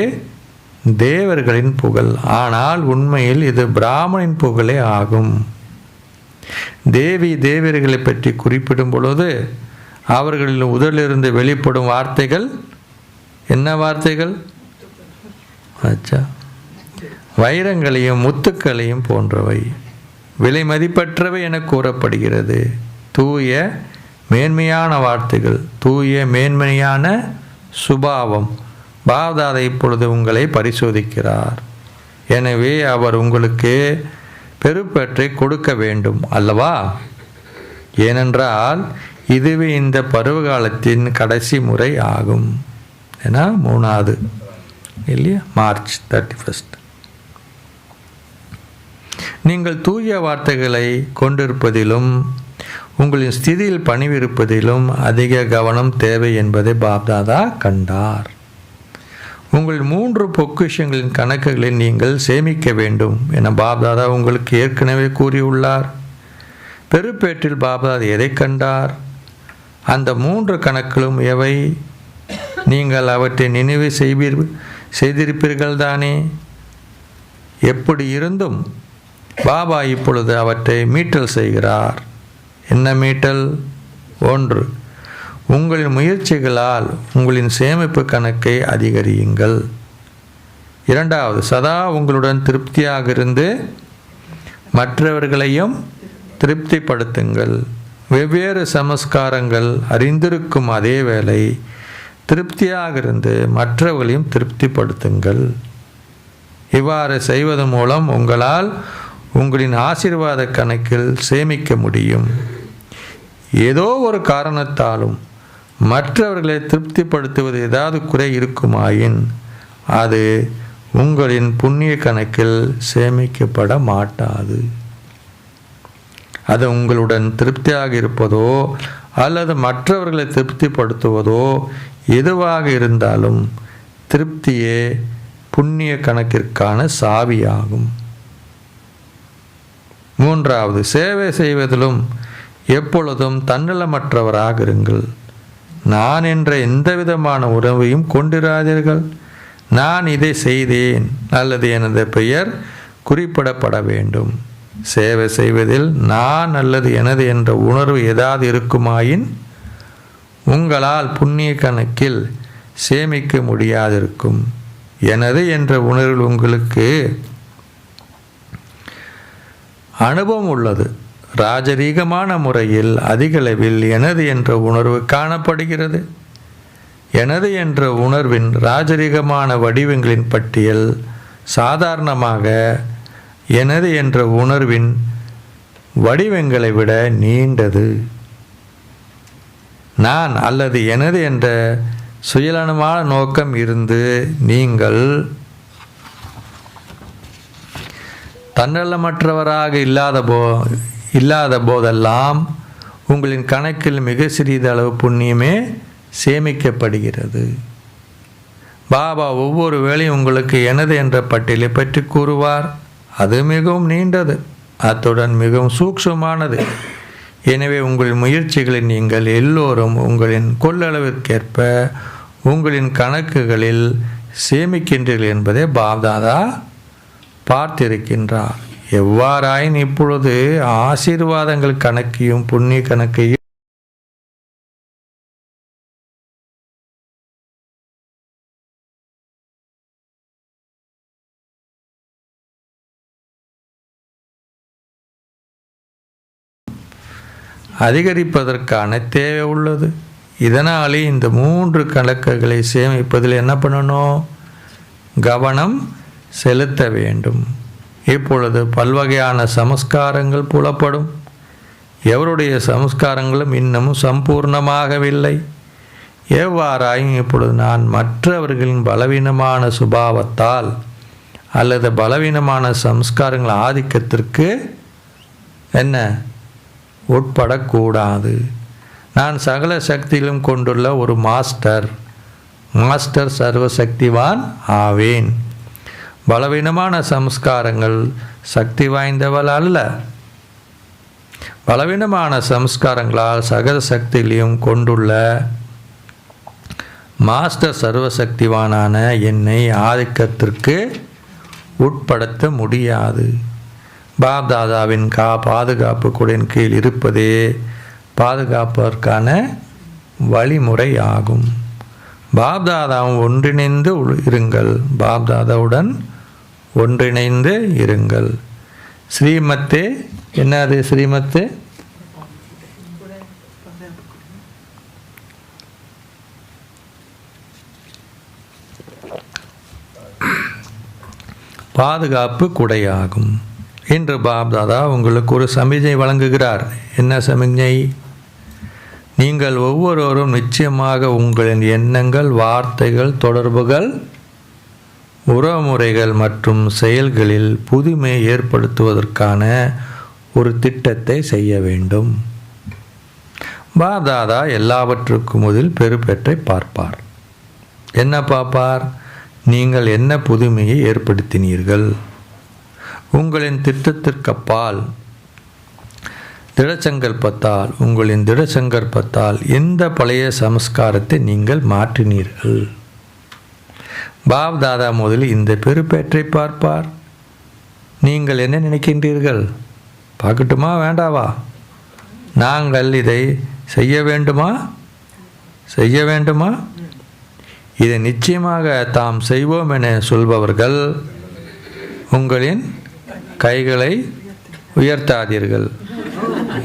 தேவர்களின் புகழ். ஆனால் உண்மையில் இது பிராமணின் புகழே ஆகும். தேவி தேவர்களை பற்றி குறிப்பிடும் பொழுது அவர்களின் உதலிலிருந்து வெளிப்படும் வார்த்தைகள் என்ன வார்த்தைகள்? வைரங்களையும் முத்துக்களையும் போன்றவை, விலை மதிப்பற்றவை என கூறப்படுகிறது. தூய மேன்மையான வார்த்தைகள், தூய மேன்மையான சுபாவம். பாப்தாதா இப்பொழுது உங்களை பரிசோதிக்கிறார். எனவே அவர் உங்களுக்கு பெருப்பற்றை கொடுக்க வேண்டும் அல்லவா? ஏனென்றால் இதுவே இந்த பருவகாலத்தின் கடைசி முறை ஆகும். ஏன்னா 3வது இல்லையா, மார்ச் 31. நீங்கள் தூய வார்த்தைகளை கொண்டிருப்பதிலும் உங்களின் ஸ்திதியில் பணிவிருப்பதிலும் அதிக கவனம் தேவை என்பதை பாப்தாதா கண்டார். உங்கள் 3 பொக்கிஷங்களின் கணக்குகளை நீங்கள் சேமிக்க வேண்டும் என பாப்தாதா உங்களுக்கு ஏற்கனவே கூறியுள்ளார். பெருப்பேற்றில் பாப்தாதா எதை கண்டார்? அந்த 3 கணக்குகளும் எவை? நீங்கள் அவற்றை நினைவு செய்திருப்பீர்கள் தானே? எப்படி இருந்தும் பாபா இப்பொழுது அவற்றை மீட்டல் செய்கிறார். என்ன மீட்டல்? 1, உங்களின் முயற்சிகளால் உங்களின் சேமிப்பு கணக்கை அதிகரியுங்கள். 2வது, சதா உங்களுடன் திருப்தியாக இருந்து மற்றவர்களையும் திருப்திப்படுத்துங்கள். வெவ்வேறு சமஸ்காரங்கள் அறிந்திருக்கும் அதே வேளை திருப்தியாக இருந்து மற்றவர்களையும் திருப்திப்படுத்துங்கள். இவ்வாறு செய்வதன் மூலம் உங்களால் உங்களின் ஆசீர்வாத கணக்கில் சேமிக்க முடியும். ஏதோ ஒரு காரணத்தாலும் மற்றவர்களை திருப்திப்படுத்துவது ஏதாவது குறை இருக்குமாயின் அது உங்களின் புண்ணிய கணக்கில் சேமிக்கப்பட மாட்டாது. அது உங்களுடன் திருப்தியாக இருப்பதோ அல்லது மற்றவர்களை திருப்திப்படுத்துவதோ எதுவாக இருந்தாலும் திருப்தியே புண்ணிய கணக்கிற்கான சாவியாகும். 3வது, சேவை செய்வதிலும் எப்பொழுதும் தன்னலமற்றவராக இருங்கள். நான் என்ற எந்த விதமான உறவையும் கொண்டிராதீர்கள். நான் இதை செய்தேன் அல்லது எனது பெயர் குறிப்பிடப்பட வேண்டும். சேவை செய்வதில் நான் அல்லது எனது என்ற உணர்வு ஏதாவது இருக்குமாயின் உங்களால் புண்ணிய கணக்கில் சேமிக்க முடியாதிருக்கும். எனது என்ற உணர்வில் உங்களுக்கு அனுபவம் உள்ளது. ராஜரீகமான முறையில் அதிகளவில் எனது என்ற உணர்வு காணப்படுகிறது. எனது என்ற உணர்வின் ராஜரீகமான வடிவங்களின் பட்டியல் சாதாரணமாக எனது என்ற உணர்வின் வடிவங்களை விட நீண்டது. நான் அல்லது எனது என்ற சுயநலமான நோக்கம் இருந்து நீங்கள் தன்னலமற்றவராக இல்லாத போதெல்லாம் உங்களின் கணக்கில் மிக சிறிதளவு புண்ணியமே சேமிக்கப்படுகிறது. பாபா ஒவ்வொரு வேளையும் உங்களுக்கு எனது என்ற பட்டியலை பற்றி கூறுவார். அது மிகவும் நீண்டது, அத்துடன் மிகவும் சூக்ஷ்மமானது. எனவே உங்களின் முயற்சிகளை நீங்கள் எல்லோரும் உங்களின் கொள்ளளவிற்கேற்ப உங்களின் கணக்குகளில் சேமிக்கின்றீர்கள் என்பதை பாப்தாதா பார்த்திருக்கின்றார். எவ்வாறாயின் இப்பொழுது ஆசீர்வாதங்கள் கணக்கையும் புண்ணிய கணக்கையும் அதிகரிப்பதற்கான தேவை உள்ளது. இதனாலே இந்த 3 கணக்குகளை சேமிப்பதில் என்ன பண்ணணும்? கவனம் செலுத்த வேண்டும். இப்பொழுது பல்வகையான சமஸ்காரங்கள் புலப்படும். எவருடைய சமஸ்காரங்களும் இன்னமும் சம்பூர்ணமாகவில்லை. எவ்வாறாயும் இப்பொழுது நான் மற்றவர்களின் பலவீனமான சுபாவத்தால் அல்லது பலவீனமான சம்ஸ்காரங்கள் ஆதிக்கத்திற்கு என்ன உட்படக்கூடாது. நான் சகல சக்தியிலும் கொண்டுள்ள ஒரு மாஸ்டர் சர்வசக்திவான் ஆவேன். பலவீனமான சம்ஸ்காரங்கள் சக்தி வாய்ந்தவள் அல்ல. பலவீனமான சம்ஸ்காரங்களால் சகல சக்தியிலையும் கொண்டுள்ள மாஸ்டர் சர்வசக்திவானான என்னை ஆதிக்கத்திற்கு உட்படுத்த முடியாது. பாப்தாதாவின் பாதுகாப்பு குடையின் கீழ் இருப்பதே பாதுகாப்பதற்கான வழிமுறை ஆகும். பாப்தாதாவும் ஒன்றிணைந்து இருங்கள். பாப்தாதாவுடன் ஒன்றிணைந்து இருங்கள். ஸ்ரீமத்தே என்னது? ஸ்ரீமத்தே பாதுகாப்பு குடையாகும். இன்று பாப்தாதா உங்களுக்கு ஒரு சமிக்ஞை வழங்குகிறார். என்ன சமிக்ஞை? நீங்கள் ஒவ்வொருவரும் நிச்சயமாக உங்களின் எண்ணங்கள், வார்த்தைகள், தொடர்புகள், உறவுமுறைகள் மற்றும் செயல்களில் புதுமையை ஏற்படுத்துவதற்கான ஒரு திட்டத்தை செய்ய வேண்டும். பாப்தாதா எல்லாவற்றுக்கும் முதல் பெறுபேற்றை பார்ப்பார். என்ன பார்ப்பார்? நீங்கள் என்ன புதுமையை ஏற்படுத்தினீர்கள்? உங்களின் திட்டத்திற்கப்பால் திடசங்கல்பத்தால் உங்களின் திடசங்கல்பத்தால் எந்த பழைய சமஸ்காரத்தை நீங்கள் மாற்றினீர்கள்? பாப்தாதா முதலில் இந்த பெறுபேற்றை பார்ப்பார். நீங்கள் என்ன நினைக்கின்றீர்கள்? பார்க்கட்டுமா வேண்டாவா? நாங்கள் இதை செய்ய வேண்டுமா? இதை நிச்சயமாக தாம் செய்வோம் என சொல்பவர்கள் உங்களின் கைகளை உயர்த்தாதீர்கள்.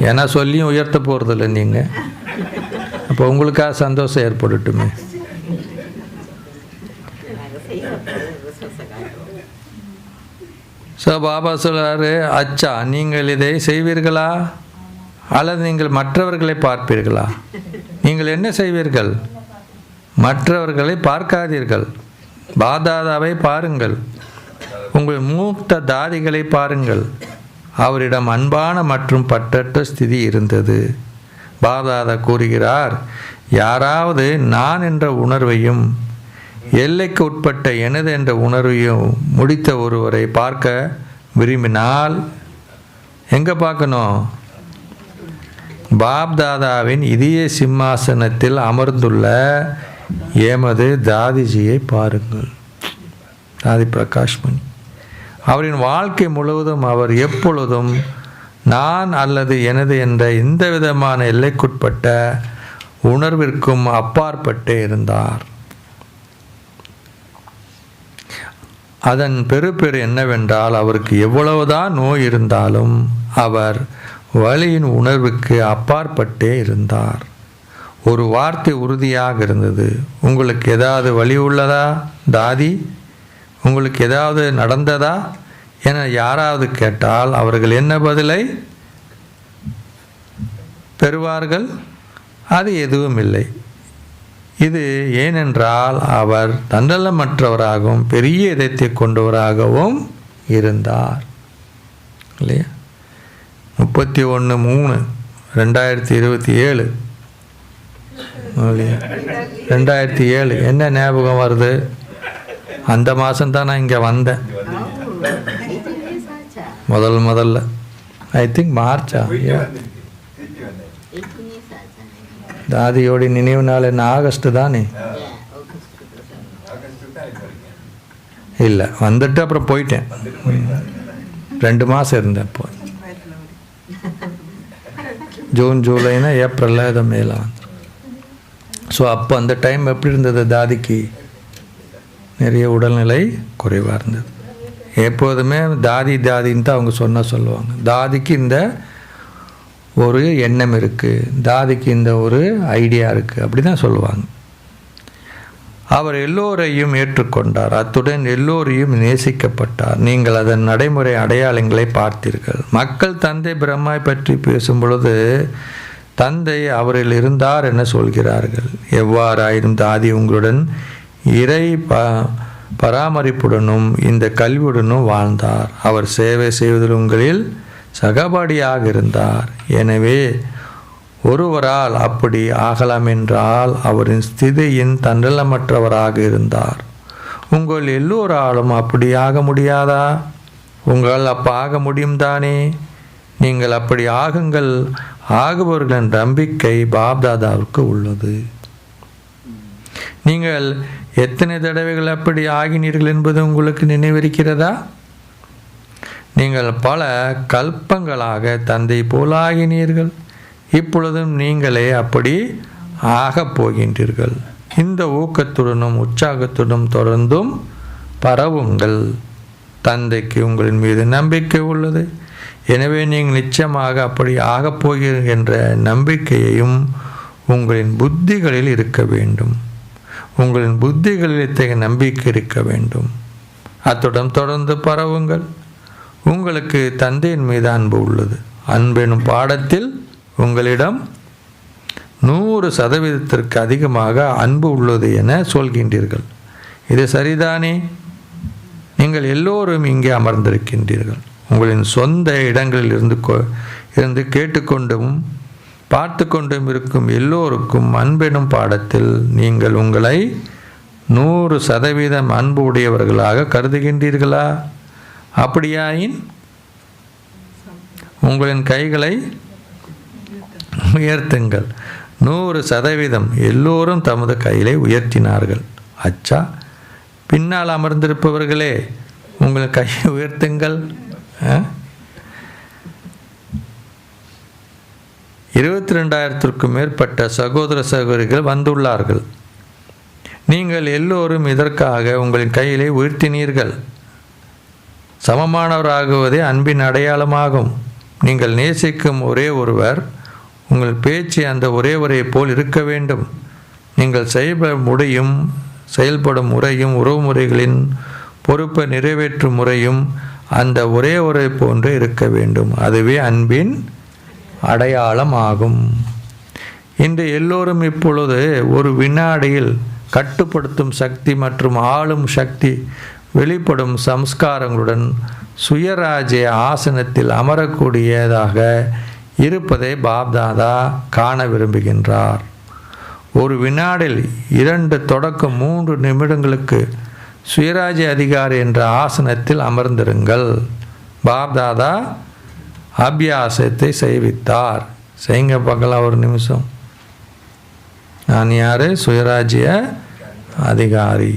என சொல்லியும் உயர்த்த போகிறதில்ல நீங்கள். அப்போ உங்களுக்காக சந்தோஷம் ஏற்படட்டுமே. ஸோ பாபா சொல்கிறாரு, அச்சா நீங்கள் இதை செய்வீர்களா அல்லது நீங்கள் மற்றவர்களை பார்ப்பீர்களா? நீங்கள் என்ன செய்வீர்கள்? மற்றவர்களை பார்க்காதீர்கள். பாப்தாதாவை பாருங்கள். உங்கள் மூத்த தாதிகளை பாருங்கள். அவரிடம் அன்பான மற்றும் பற்றற்ற ஸ்திதி இருந்தது. பாப்தாதா கூறுகிறார், யாராவது நான் என்ற உணர்வையும் எல்லைக்கு உட்பட்ட எனது என்ற உணர்வையும் முடித்த ஒருவரை பார்க்க விரும்பினால் எங்கே பார்க்கணும்? பாப்தாதாவின் இதய சிம்மாசனத்தில் அமர்ந்துள்ள எமது தாதிஜியை பாருங்கள். தாதி பிரகாஷ்மணி. அவரின் வாழ்க்கை முழுவதும் அவர் எப்பொழுதும் நான் அல்லது எனது என்ற எந்த விதமான எல்லைக்குட்பட்ட உணர்விற்கும் அப்பாற்பட்டே இருந்தார். அதன் பெறுபேறு என்னவென்றால், அவருக்கு எவ்வளவுதான் நோய் இருந்தாலும் அவர் வலியின் உணர்வுக்கு அப்பாற்பட்டே இருந்தார். ஒரு வார்த்தை உறுதியாக இருந்தது. உங்களுக்கு ஏதாவது வலி உள்ளதா தாதி? உங்களுக்கு ஏதாவது நடந்ததா என யாராவது கேட்டால் அவர்கள் என்ன பதிலை பெறுவார்கள்? அது எதுவும் இல்லை. இது ஏனென்றால் அவர் தன்னலமற்றவராகவும் பெரிய இதயத்தை கொண்டவராகவும் இருந்தார் இல்லையா? 31/3/2027 2007 என்ன ஞாபகம் வருது? அந்த மாதம்தான் நான் இங்கே வந்தேன் முதல்ல. I think மார்ச்சா? தாதியோட நினைவு நாள் என்ன? ஆகஸ்ட் தானே? இல்லை, வந்துட்டு அப்புறம் போயிட்டேன். 2 மாதம் இருந்தேன். இப்போ ஜூன் ஜூலைனா ஏப்ரலில் ஏதோ மேலே வந்து. ஸோ அப்போ அந்த டைம் எப்படி இருந்தது? தாதிக்கு நிறைய உடல்நிலை குறைவாக இருந்தது. எப்போதுமே தாதின்னு தான் அவங்க சொல்லுவாங்க. தாதிக்கு இந்த ஒரு எண்ணம் இருக்குது, தாதிக்கு இந்த ஒரு ஐடியா இருக்குது, அப்படி தான் சொல்லுவாங்க. அவர் எல்லோரையும் ஏற்றுக்கொண்டார், அத்துடன் எல்லோரையும் நேசிக்கப்பட்டார். நீங்கள் அதன் நடைமுறை அடையாளங்களை பார்த்தீர்கள். மக்கள் தந்தை பிரம்மா பற்றி பேசும் பொழுது தந்தை அவரில் இருந்தார் என சொல்கிறார்கள். எவ்வாறாயினும் தாதி உங்களுடன் இறை பராமரிப்புடனும் இந்த கல்வியுடனும் வாழ்ந்தார். அவர் சேவை செய்வதில் உங்களில் சகபாடியாக இருந்தார். எனவே ஒருவரால் அப்படி ஆகலாம் என்றால் அவரின் ஸ்திதியின் தன்னலமற்றவராக இருந்தார். உங்கள் எல்லோராலும் அப்படி ஆக முடியாதா? உங்களால் அப்போ ஆக முடியும் தானே? நீங்கள் அப்படி ஆகுங்கள். ஆகுபவர்களின் நம்பிக்கை பாப்தாதாவுக்கு உள்ளது. நீங்கள் எத்தனை தடவைகள் அப்படி ஆகினீர்கள் என்பது உங்களுக்கு நினைவிருக்கிறதா? நீங்கள் பல கல்பங்களாக தந்தை போல் ஆகினீர்கள். இப்பொழுதும் நீங்களே அப்படி ஆகப் போகின்றீர்கள். இந்த ஊக்கத்துடனும் உற்சாகத்துடனும் தொடர்ந்தும் பரவுங்கள். தந்தைக்கு உங்களின் மீது நம்பிக்கை உள்ளது. எனவே நீங்கள் நிச்சயமாக அப்படி ஆகப் போகிறீர்கள் என்ற நம்பிக்கையையும் உங்களின் புத்திகளில் இருக்க வேண்டும். உங்களின் புத்திகளில் இத்தகைய நம்பிக்கை இருக்க வேண்டும். அத்துடன் தொடர்ந்து பரவுங்கள். உங்களுக்கு தந்தையின் மீது அன்பு உள்ளது. அன்பெனும் பாடத்தில் உங்களிடம் 100% அதிகமாக அன்பு உள்ளது என சொல்கின்றீர்கள். இது சரிதானே? நீங்கள் எல்லோரும் இங்கே அமர்ந்திருக்கின்றீர்கள். உங்களின் சொந்த இடங்களில் இருந்து கேட்டுக்கொண்டும் பார்த்து கொண்டும் இருக்கும் எல்லோருக்கும் அன்பெனும் பாடத்தில் நீங்கள் உங்களை 100% அன்பு உடையவர்களாக கருதுகின்றீர்களா? அப்படியாயின் உங்களின் கைகளை உயர்த்துங்கள். 100% எல்லோரும் தமது கைகளை உயர்த்தினார்கள். அச்சா, பின்னால் அமர்ந்திருப்பவர்களே உங்கள் கையை உயர்த்துங்கள். 22,000க்கும் மேற்பட்ட சகோதர சகோதரிகள் வந்துள்ளார்கள். நீங்கள் எல்லோரும் இதற்காக உங்களின் கையிலே உயர்த்தினீர்கள். சமமானவராகுவதே அன்பின் அடையாளமாகும். நீங்கள் நேசிக்கும் ஒரே ஒருவர், உங்கள் பேச்சு அந்த ஒரேவரை போல் இருக்க வேண்டும். நீங்கள் செயல்படும் முறையும் உறவுமுறைகளின் பொறுப்பை நிறைவேற்றும் முறையும் அந்த ஒரே ஒரே போன்று இருக்க வேண்டும். அதுவே அன்பின் அடையாளம் ஆகும். இன்று எல்லோரும் இப்பொழுது ஒரு வினாடியில் கட்டுப்படுத்தும் சக்தி மற்றும் ஆளும் சக்தி வெளிப்படும் சம்ஸ்காரங்களுடன் சுயராஜ்ய ஆசனத்தில் அமரக்கூடியதாக இருப்பதை பாப்தாதா காண விரும்புகின்றார். ஒரு வினாடில் 2 தொடக்கம் 3 நிமிடங்களுக்கு சுயராஜ்ய அதிகாரி என்ற ஆசனத்தில் அமர்ந்திருங்கள். பாப்தாதா அபியாசத்தை செய்வித்தார். செய்யுங்க பார்க்கலாம் ஒரு நிமிஷம். நான் யாரு? சுயராஜ்ய அதிகாரி.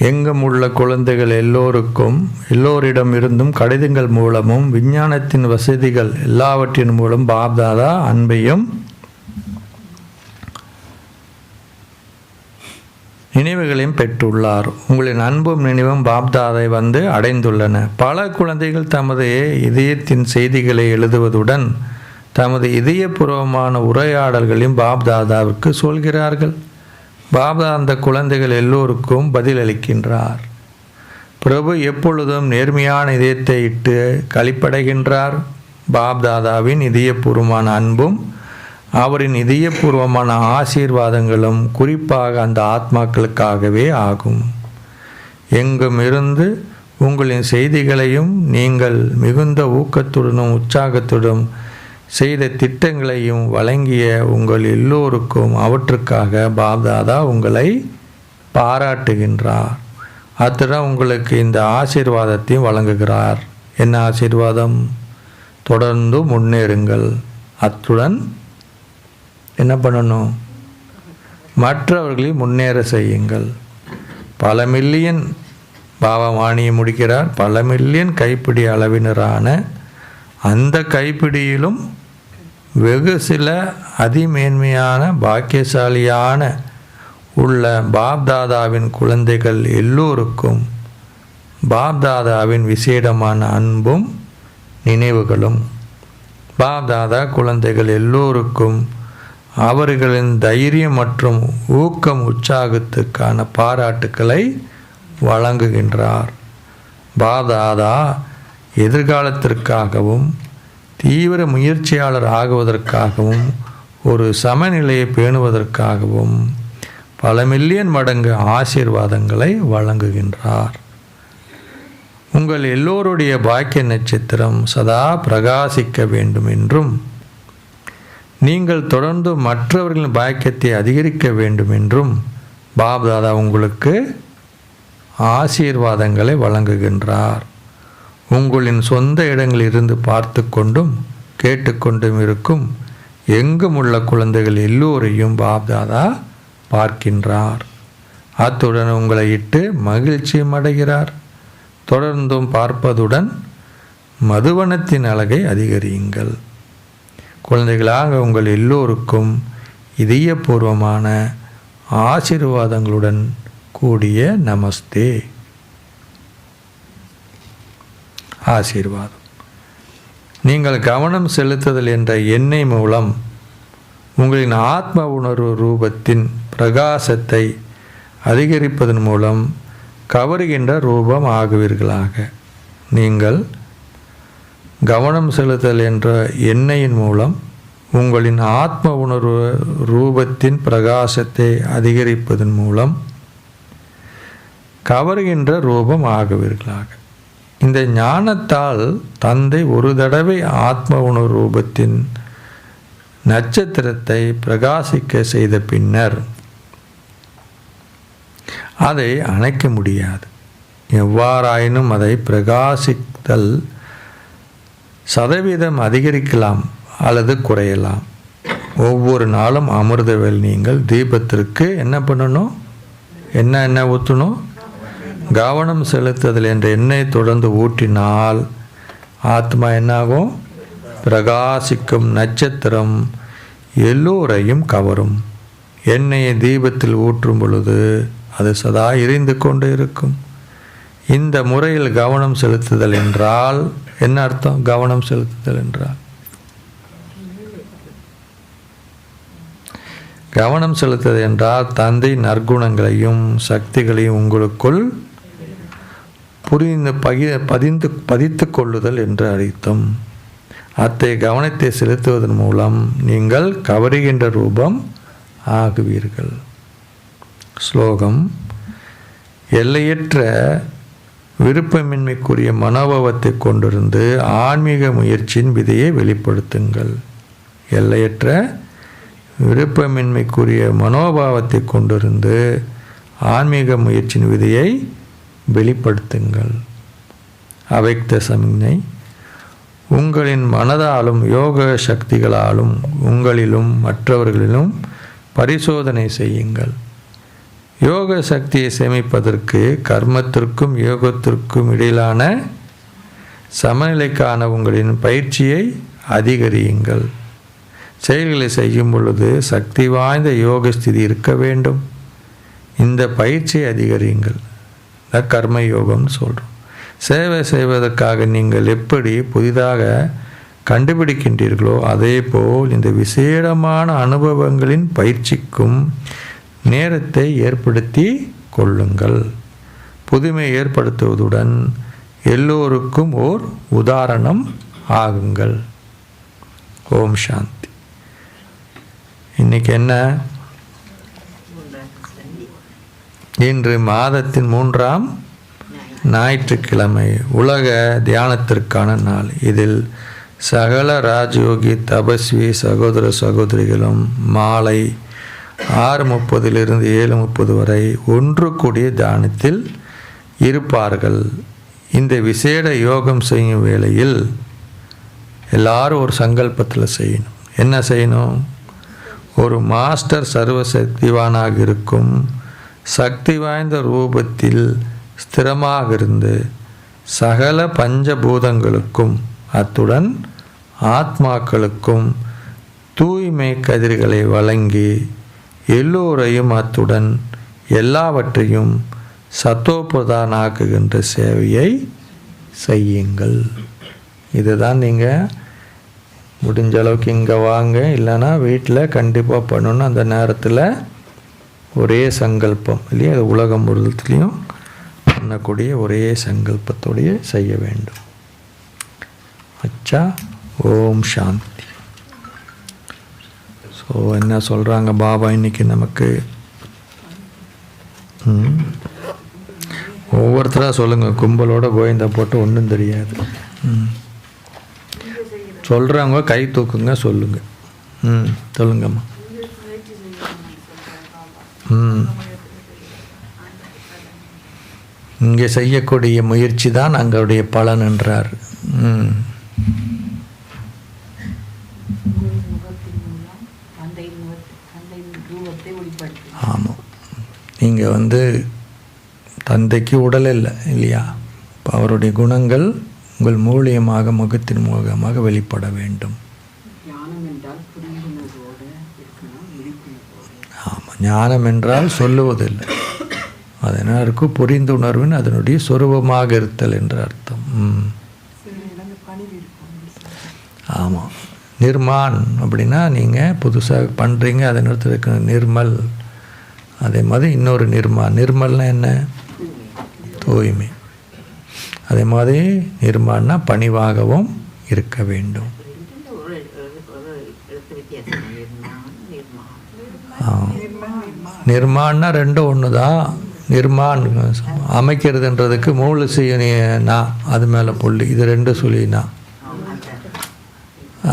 எங்கும் உள்ள குழந்தைகள் எல்லோரிடம் இருந்தும் கடிதங்கள் மூலமும் விஞ்ஞானத்தின் வசதிகள் எல்லாவற்றின் மூலம் பாப்தாதா அன்பையும் நினைவுகளையும் பெற்றுள்ளார். உங்களின் அன்பும் நினைவும் பாப்தாதை வந்து அடைந்துள்ளன. பல குழந்தைகள் தமது இதயத்தின் செய்திகளை எழுதுவதுடன் தமது இதயபூர்வமான உரையாடல்களையும் பாப்தாதாவிற்கு சொல்கிறார்கள். பாபா அந்த குழந்தைகள் எல்லோருக்கும் பதிலளிக்கின்றார். பிரபு எப்பொழுதும் நேர்மையான இதயத்தை இட்டு களிப்படைகின்றார். பாப்தாதாவின் இதயபூர்வமான அன்பும் அவரின் இதயபூர்வமான ஆசீர்வாதங்களும் குறிப்பாக அந்த ஆத்மாக்களுக்காகவே ஆகும். எங்கும் இருந்து உங்களின் செய்திகளையும் நீங்கள் மிகுந்த ஊக்கத்துடனும் உற்சாகத்துடன் செய்த திட்டங்களையும் வழங்கிய உங்கள் எல்லோருக்கும் அவற்றுக்காக பாப்தாதா உங்களை பாராட்டுகின்றார். அத்துடன் உங்களுக்கு இந்த ஆசீர்வாதத்தையும் வழங்குகிறார். என்ன ஆசீர்வாதம்? தொடர்ந்து முன்னேறுங்கள். அத்துடன் என்ன பண்ணணும்? மற்றவர்களை முன்னேற செய்யுங்கள். பல மில்லியன் பாபா வாணியை முடிக்கிறார். பல மில்லியன் கைப்பிடி அளவினரான அந்த கைப்பிடியிலும் வெகு சில அதிமேன்மையான பாக்கியசாலியான உள்ள பாப்தாதாவின் குழந்தைகள் எல்லோருக்கும் பாப்தாதாவின் விசேடமான அன்பும் நினைவுகளும். பாப்தாதா குழந்தைகள் எல்லோருக்கும் அவர்களின் தைரியம் மற்றும் ஊக்கம் உற்சாகத்துக்கான பாராட்டுக்களை வழங்குகின்றார். பாப்தாதா எதிர்காலத்திற்காகவும் தீவிர முயற்சியாளர் ஆகுவதற்காகவும் ஒரு சமநிலையை பேணுவதற்காகவும் பல மில்லியன் மடங்கு ஆசீர்வாதங்களை வழங்குகின்றார். உங்கள் எல்லோருடைய பாக்கிய நட்சத்திரம் சதா பிரகாசிக்க வேண்டும் என்றும் நீங்கள் தொடர்ந்து மற்றவர்களின் பாக்கியத்தை அதிகரிக்க வேண்டும் என்றும் பாப்தாதா உங்களுக்கு ஆசீர்வாதங்களை வழங்குகின்றார். உங்களின் சொந்த இடங்களில் இருந்து பார்த்து கொண்டும் கேட்டுக்கொண்டும் இருக்கும் எங்கும் உள்ள குழந்தைகள் எல்லோரையும் பாப்தாதா பார்க்கின்றார். அத்துடன் உங்களை இட்டு மகிழ்ச்சியும் அடைகிறார். தொடர்ந்தும் பார்ப்பதுடன் மதுவனத்தின் அழகை அதிகரியுங்கள். குழந்தைகளாக உங்கள் எல்லோருக்கும் இதயபூர்வமான ஆசீர்வாதங்களுடன் கூடிய நமஸ்தே. ஆசீர்வாதம். நீங்கள் கவனம் செலுத்துதல் என்ற எண்ணெய் மூலம் உங்களின் ஆத்ம உணர்வு ரூபத்தின் பிரகாசத்தை அதிகரிப்பதன் மூலம் கவருகின்ற ரூபம் ஆகுவீர்களாக. நீங்கள் கவனம் செலுத்தல் என்ற எண்ணெயின் மூலம் உங்களின் ஆத்ம உணர்வு ரூபத்தின் பிரகாசத்தை அதிகரிப்பதன் மூலம் கவருகின்ற ரூபம் ஆகுவீர்களாக. இந்த ஞானத்தால் தந்தை ஒரு தடவை ஆத்ம உணர்வு ரூபத்தின் நட்சத்திரத்தை பிரகாசிக்க செய்த பின்னர் அதை அணைக்க முடியாது. எவ்வாறாயினும் அதை பிரகாசித்தல் சதவீதம் அதிகரிக்கலாம் அல்லது குறையலாம். ஒவ்வொரு நாளும் அமிர்தவேல் நீங்கள் தீபத்திற்கு என்ன பண்ணணும்? என்ன ஊற்றணும்? கவனம் செலுத்துதல் என்ற எண்ணெய் தொடர்ந்து ஊற்றினால் ஆத்மா என்னாகும்? பிரகாசிக்கும் நட்சத்திரம் எல்லோரையும் கவரும். எண்ணெயை தீபத்தில் ஊற்றும் பொழுது அது சதா எரிந்து கொண்டு இருக்கும். இந்த முறையில் கவனம் செலுத்துதல் என்றால் என்ன அர்த்தம்? கவனம் செலுத்துதல் என்றால் கவனம் செலுத்துதல் என்றால் தந்தை நற்குணங்களையும் சக்திகளையும் உங்களுக்குள் பதித்து கொள்ளுதல் என்று அர்த்தம். அத்தகைய கவனத்தை செலுத்துவதன் மூலம் நீங்கள் கவருகின்ற ரூபம் ஆகுவீர்கள். ஸ்லோகம். எல்லையற்ற விருப்பமின்மைக்குரிய மனோபாவத்தை கொண்டிருந்து ஆன்மீக முயற்சியின் விதையை வெளிப்படுத்துங்கள். எல்லையற்ற விருப்பமின்மைக்குரிய மனோபாவத்தை கொண்டிருந்து ஆன்மீக முயற்சியின் விதையை வெளிப்படுத்துங்கள். அவ்யக்த சமிக்ஞை. உங்களின் மனதாலும் யோக சக்திகளாலும் உங்களிலும் மற்றவர்களிலும் பரிசோதனை செய்யுங்கள். யோக சக்தியை சேமிப்பதற்கு கர்மத்திற்கும் யோகத்திற்கும் இடையிலான சமநிலைக்கான உங்களின் பயிற்சியை அதிகரியுங்கள். செயல்களை செய்யும் பொழுது சக்தி வாய்ந்த யோக ஸ்திதி இருக்க வேண்டும். இந்த பயிற்சியை அதிகரியுங்கள். கர்ம யோகம்னு சொல்கிறோம். சேவை செய்வதற்காக நீங்கள் எப்படி புதிதாக கண்டுபிடிக்கின்றீர்களோ அதே போல் இந்த விசேடமான அனுபவங்களின் பயிற்சிக்கும் நேரத்தை ஏற்படுத்தி கொள்ளுங்கள். புதுமை ஏற்படுத்துவதுடன் எல்லோருக்கும் ஓர் உதாரணம் ஆகுங்கள். ஓம் சாந்தி. இன்னைக்கு என்ன? இன்று மாதத்தின் 3ஆம் ஞாயிற்றுக்கிழமை, உலக தியானத்திற்கான நாள். இதில் சகல ராஜயோகி தபஸ்வி சகோதர சகோதரிகளும் மாலை 6:30 7:30 வரை ஒன்று கூடிய தியானத்தில் இருப்பார்கள். இந்த விசேட யோகம் செய்யும் வேளையில் எல்லாரும் ஒரு சங்கல்பத்தில் செய்யணும். என்ன செய்யணும்? ஒரு மாஸ்டர் சர்வசக்திவானாக இருக்கும் சக்தி வாய்ந்த ரூபத்தில் ஸ்திரமாக இருந்து சகல பஞ்சபூதங்களுக்கும் அத்துடன் ஆத்மாக்களுக்கும் தூய்மை கதிர்களை வழங்கி எல்லோரையும் அத்துடன் எல்லாவற்றையும் சத்தோபிரதானாக்குகின்ற சேவையை செய்யுங்கள். இதுதான் நீங்கள் முடிஞ்ச அளவுக்கு இங்கே வாங்க, இல்லைன்னா வீட்டில் கண்டிப்பாக பண்ணணும். அந்த நேரத்தில் ஒரே சங்கல்பம் இல்லையா, அது உலகம் முழுவதுலேயும் பண்ணக்கூடிய ஒரே சங்கல்பத்தோடைய செய்ய வேண்டும். அச்சா. ஓம் சாந்தி. ஸோ என்ன சொல்கிறாங்க பாபா இன்னைக்கு நமக்கு? ஒவ்வொருத்தராக சொல்லுங்கள். கும்பலோட கோயந்தா போட்டு ஒன்றும் தெரியாது. சொல்கிறவங்க கை தூக்குங்க, சொல்லுங்கள். சொல்லுங்கம்மா. இங்கே செய்யக்கூடிய முயற்சி தான் அங்களுடைய பலன் என்றார். ஆமாம், நீங்கள் தந்தைக்கு உடல் இல்லை இல்லையா? இப்போ அவருடைய குணங்கள் உங்கள் மூலியமாக முகத்தின் மூலமாக வெளிப்பட வேண்டும். ஆமாம், ஞானம் என்றால் சொல்லுவதில்லை. அது என்ன இருக்கும்? புரிந்துணர்வின் அதனுடைய சொரூபமாக இருத்தல் என்று அர்த்தம். ஆமாம், நிர்மான் அப்படின்னா நீங்கள் புதுசாக பண்ணுறீங்க, அதை நிறுத்த இருக்க நிர்மல். அதே மாதிரி இன்னொரு நிர்மல்னா என்ன? தூய்மை. அதே மாதிரி நிர்மான்னா பணிவாகவும் இருக்க வேண்டும். நிர்மான்னா ரெண்டும் ஒன்று தான். நிர்மான் அமைக்கிறதுன்றதுக்கு மூளை செய்யணா, அது மேலே புள்ளி, இது ரெண்டு சொல்லினா.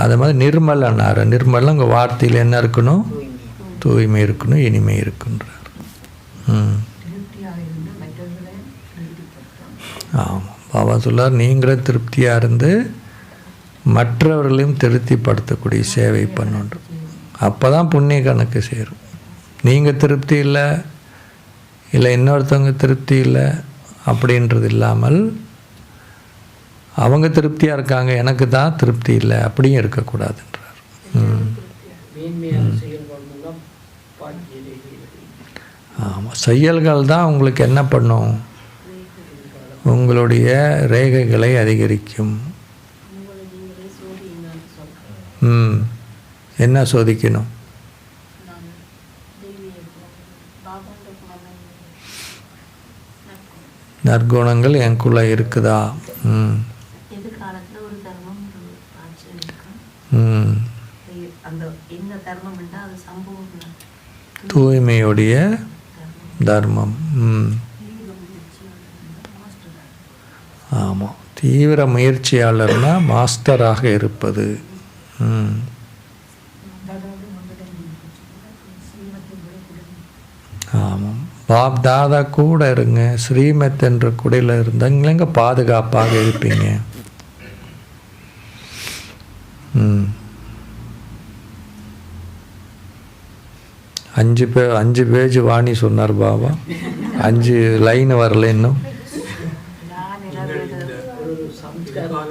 அது மாதிரி நிர்மல்னார். நிர்மல்னா உங்கள் வார்த்தையில் என்ன இருக்கணும்? தூய்மை இருக்கணும், இனிமை இருக்குன்றார். ஆமாம், பாபா சொல்லார், நீங்களும் திருப்தியாக இருந்து மற்றவர்களையும் திருப்திப்படுத்தக்கூடிய சேவை பண்ணணும். அப்போ தான் புண்ணிய கணக்கு சேரும். நீங்கள் திருப்தி இல்லை, இன்னொருத்தவங்க திருப்தி இல்லை அப்படின்றது இல்லாமல் அவங்க திருப்தியாக இருக்காங்க, எனக்கு தான் திருப்தி இல்லை அப்படியும் இருக்கக்கூடாதுன்றார். ஆமாம், செயல்கள் தான் உங்களுக்கு என்ன பண்ணும்? உங்களுடைய ரேகைகளை அதிகரிக்கும். என்ன சோதிக்கணும்? நற்குணங்கள் எனக்குள்ள இருக்குதா? தூய்மையுடைய தர்மம். ஆமாம், தீவிர முயற்சியாளர்னா மாஸ்டராக இருப்பது. ஆமாம், பாப் தாதா கூட இருங்க, ஸ்ரீமத் என்ற குடியில் இருந்தாங்க பாதுகாப்பாக இருப்பீங்க. 5 பேஜ் வாணி சொன்னார் பாபா. 5 லைன் வரல இன்னும்.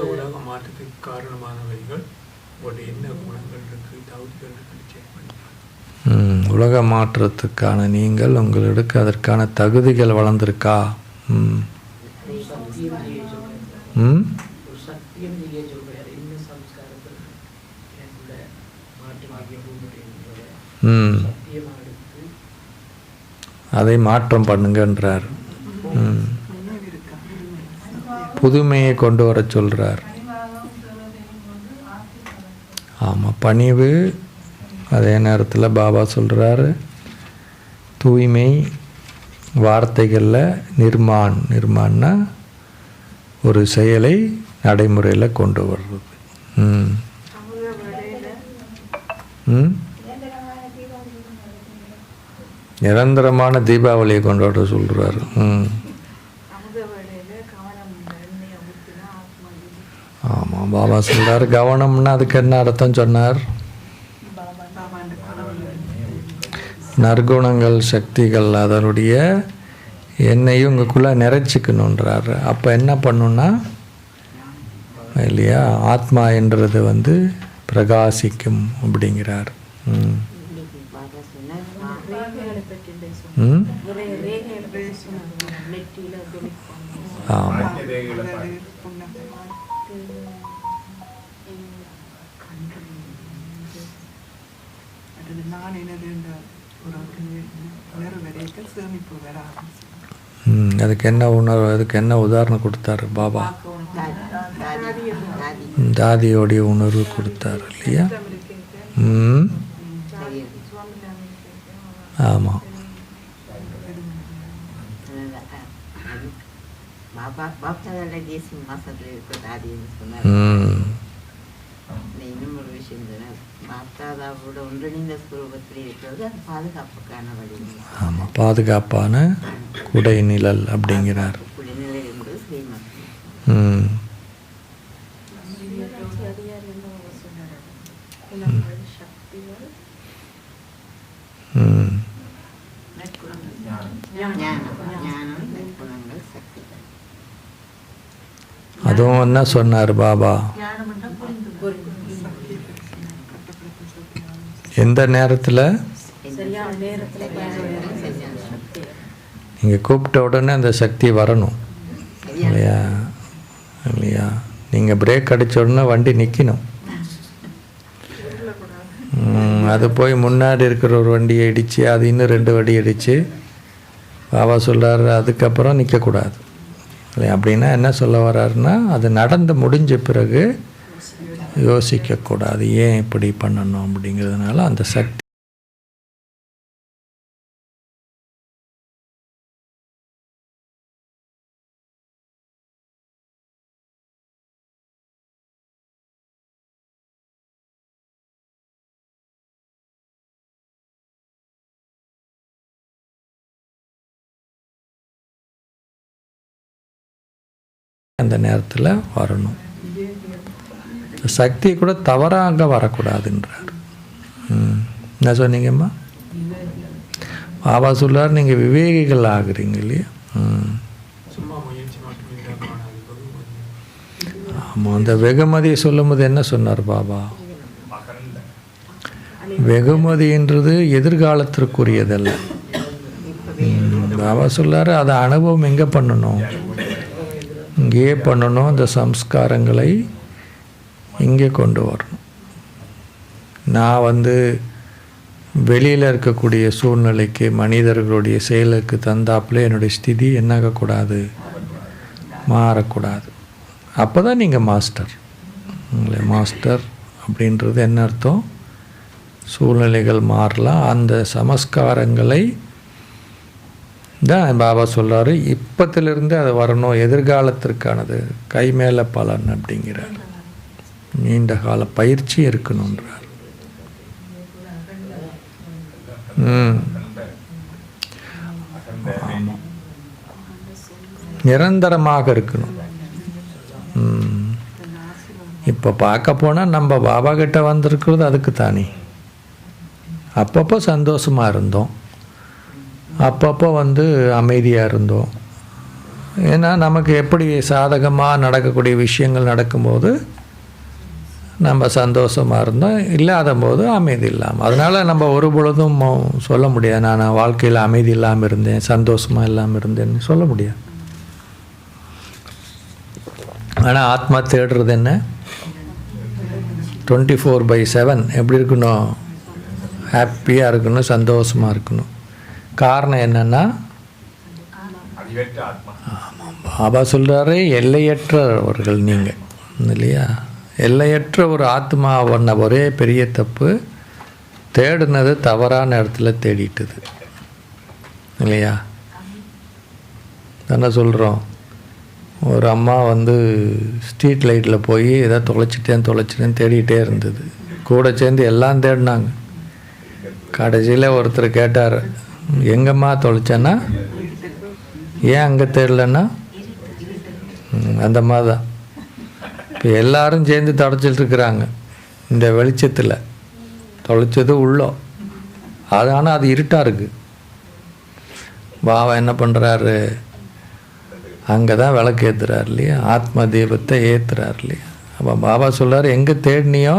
உலக மாற்றத்துக்கு காரணமானவைகள் என்ன குணங்கள் இருக்கு, உலக மாற்றத்துக்கான நீங்கள் உங்களுக்கு அதற்கான தகுதிகள் வளர்ந்துருக்கா? அதை மாற்றம் பண்ணுங்கன்றார். புதுமையை கொண்டு வர சொல்கிறார். ஆமாம், பணிவு. அதே நேரத்தில் பாபா சொல்கிறாரு தூய்மை, வார்த்தைகளில் நிர்மான்னா ஒரு செயலை நடைமுறையில் கொண்டு வர்றது. நிரந்தரமான தீபாவளியை கொண்டாட சொல்கிறாரு. ஆமாம், பாபா சொல்கிறார் கவனம்னா அதுக்கு என்ன அர்த்தம் சொன்னார்? நற்குணங்கள், சக்திகள், அதனுடைய எண்ணெயும் உங்களுக்குள்ளே நிறைச்சிக்கணுன்றார். அப்போ என்ன பண்ணுன்னா இல்லையா, ஆத்மா என்றது பிரகாசிக்கும் அப்படிங்கிறார். ஆமாம், அதுக்கு என்ன உணர்வு, அதுக்கு என்ன உதாரணம் கொடுத்தாரு பாபா? தாதியோடைய உணர்வு கொடுத்தாரு இல்லையா? ஆமாம், ஆமாம், பாதுகாப்பான குடை நிழல் அப்படிங்கிறார். அதுவும் என்ன சொன்னார் பாபா? எந்த நேரத்தில் நீங்கள் கூப்பிட்ட உடனே அந்த சக்தி வரணும் இல்லையா? இல்லையா, நீங்கள் பிரேக் அடித்த உடனே வண்டி நிற்கணும். அது போய் முன்னாடி இருக்கிற ஒரு வண்டியை இடித்து அது இன்னும் 2 வண்டி அடித்து பாபா சொல்கிறார் அதுக்கப்புறம் நிற்கக்கூடாது இல்லையா? அப்படின்னா என்ன சொல்ல வர்றாருன்னா, அது நடந்து முடிஞ்ச பிறகு யோசிக்கக்கூடாது ஏன் இப்படி பண்ணணும் அப்படிங்கிறதுனால அந்த சக்தி அந்த நேரத்தில் வரணும். சக்தி கூட தவறாக வரக்கூடாதுன்றார். என்ன சொன்னீங்கம்மா? பாபா சொல்றார் நீங்கள் விவேகிகள் ஆகுறீங்க இல்லையா? ஆமாம், அந்த வெகுமதியை சொல்லும் போது என்ன சொன்னார் பாபா? வெகுமதின்றது எதிர்காலத்திற்குரியதல்ல. பாபா சொல்லாரு அதை அனுபவம் எங்கே பண்ணணும்? இங்கேயே பண்ணணும். அந்த சம்ஸ்காரங்களை இங்கே கொண்டு வரணும். நான் வெளியில் இருக்கக்கூடிய சூழ்நிலைக்கு மனிதர்களுடைய செயலுக்கு தந்தாப்புல என்னுடைய ஸ்திதி என்னாகக்கூடாது, மாறக்கூடாது. அப்போ தான் நீங்கள் மாஸ்டர். மாஸ்டர் அப்படின்றது என்ன அர்த்தம்? சூழ்நிலைகள் மாறலாம், அந்த சமஸ்காரங்களை தான் பாபா சொல்கிறாரு இப்பத்திலிருந்து அது வரணும், எதிர்காலத்திற்கானது, கை மேலே பலன் அப்படிங்கிறார். நீண்ட கால பயிற்சி இருக்கணுன்றார். ஆமாம், நிரந்தரமாக இருக்கணும். இப்போ பார்க்க போனால் நம்ம பாபா கிட்ட வந்திருக்கிறது அதுக்கு தானே. அப்பப்போ சந்தோஷமாக இருந்தோம், அப்பப்போ அமைதியாக இருந்தோம். ஏன்னா நமக்கு எப்படி சாதகமாக நடக்கக்கூடிய விஷயங்கள் நடக்கும்போது நம்ம சந்தோஷமாக இருந்தோம், இல்லாத போது அமைதி இல்லாமல். அதனால் நம்ம ஒரு பொழுதும் சொல்ல முடியாது நான் வாழ்க்கையில் அமைதி இல்லாமல் இருந்தேன், சந்தோஷமாக இல்லாமல் இருந்தேன்னு சொல்ல முடியாது. ஆனால் ஆத்மா தேடுறது என்ன? 24/7 எப்படி இருக்கணும்? ஹாப்பியாக இருக்கணும், சந்தோஷமாக இருக்கணும். காரணம் என்னென்னா, ஆமாம்பா, பாபா சொல்கிறாரு, எல்லையற்றவர்கள் நீங்கள் இல்லையா. எல்லையற்ற ஒரு ஆத்மா பண்ண ஒரே பெரிய தப்பு, தேடினது தவறான இடத்துல தேடிட்டுது இல்லையா. தானே சொல்கிறோம். ஒரு அம்மா ஸ்ட்ரீட் லைட்டில் போய் ஏதோ தொலைச்சிட்டேன்னு தேடிகிட்டே இருந்தது. கூட சேர்ந்து எல்லாம் தேடினாங்க. கடைசியில் ஒருத்தர் கேட்டார், எங்கம்மா தொலைச்சேன்னா, ஏன் அங்கே தேடலன்னா, அந்த மாதிரி தான் இப்போ எல்லோரும் சேர்ந்து தொலைச்சிட்ருக்குறாங்க. இந்த வெளிச்சத்தில் தொலைச்சது உள்ளோ, அது ஆனால் அது இருட்டாக இருக்குது. பாபா என்ன பண்ணுறாரு, அங்கே தான் விளக்கு ஏற்றுறாரு இல்லையா, ஆத்ம தீபத்தை ஏற்றுறாரு இல்லையா. அப்போ பாபா சொல்கிறார், எங்கே தேடினியோ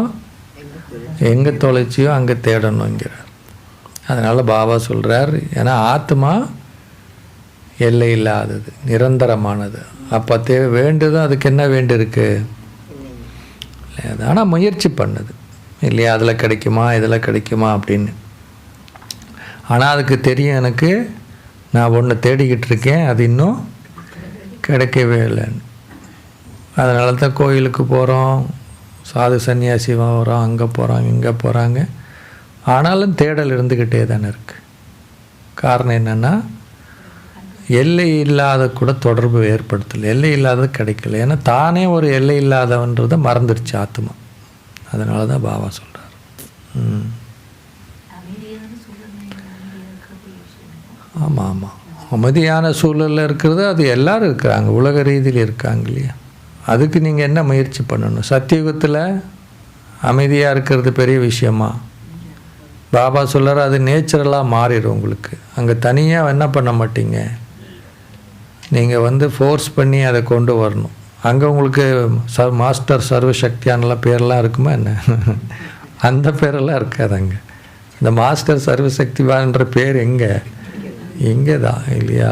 எங்கே தொலைச்சியோ அங்கே தேடணுங்கிறார். அதனால் பாபா சொல்கிறார், ஏன்னா ஆத்மா எல்லை இல்லாதது, நிரந்தரமானது. அப்போ வேண்டுதான், அதுக்கு என்ன வேண்டியிருக்கு, ஆனால் முயற்சி பண்ணுது இல்லையா, அதில் கிடைக்குமா இதில் கிடைக்குமா அப்படின்னு. ஆனால் அதுக்கு தெரியும், எனக்கு நான் ஒன்று தேடிக்கிட்டு இருக்கேன், அது இன்னும் கிடைக்கவே இல்லைன்னு. அதனால தான் கோயிலுக்கு போகிறோம், சாது சன்னியாசி வரோம், அங்கே போகிறாங்க இங்கே போகிறாங்க. ஆனாலும் தேடல் இருந்துக்கிட்டே தானே இருக்குது. காரணம் என்னென்னா, எல்லை இல்லாத கூட தொடர்பு ஏற்படுத்தலை, எல்லை இல்லாதது கிடைக்கல. ஏன்னா தானே ஒரு எல்லை இல்லாதவன்றதை மறந்துடுச்சு ஆத்மா. அதனால தான் பாபா சொல்கிறார். ஆமாம் ஆமாம், அமைதியான சூழலில் இருக்கிறது, அது எல்லோரும் இருக்கிறாங்க, உலக ரீதியில் இருக்காங்க இல்லையா. அதுக்கு நீங்கள் என்ன முயற்சி பண்ணணும். சத்தியுகத்தில் அமைதியாக இருக்கிறது பெரிய விஷயமா. பாபா சொல்கிறார், அது நேச்சுரலாக மாறிடும் உங்களுக்கு. அங்கே தனியாக என்ன பண்ண மாட்டீங்க, நீங்கள் ஃபோர்ஸ் பண்ணி அதை கொண்டு வரணும். அங்கே உங்களுக்கு மாஸ்டர் சர்வசக்தியானலாம் பேரெல்லாம் இருக்குமா என்ன, அந்த பேரெல்லாம் இருக்காது அங்கே. இந்த மாஸ்டர் சர்வசக்திவான்ற பேர் எங்கே தான் இல்லையா.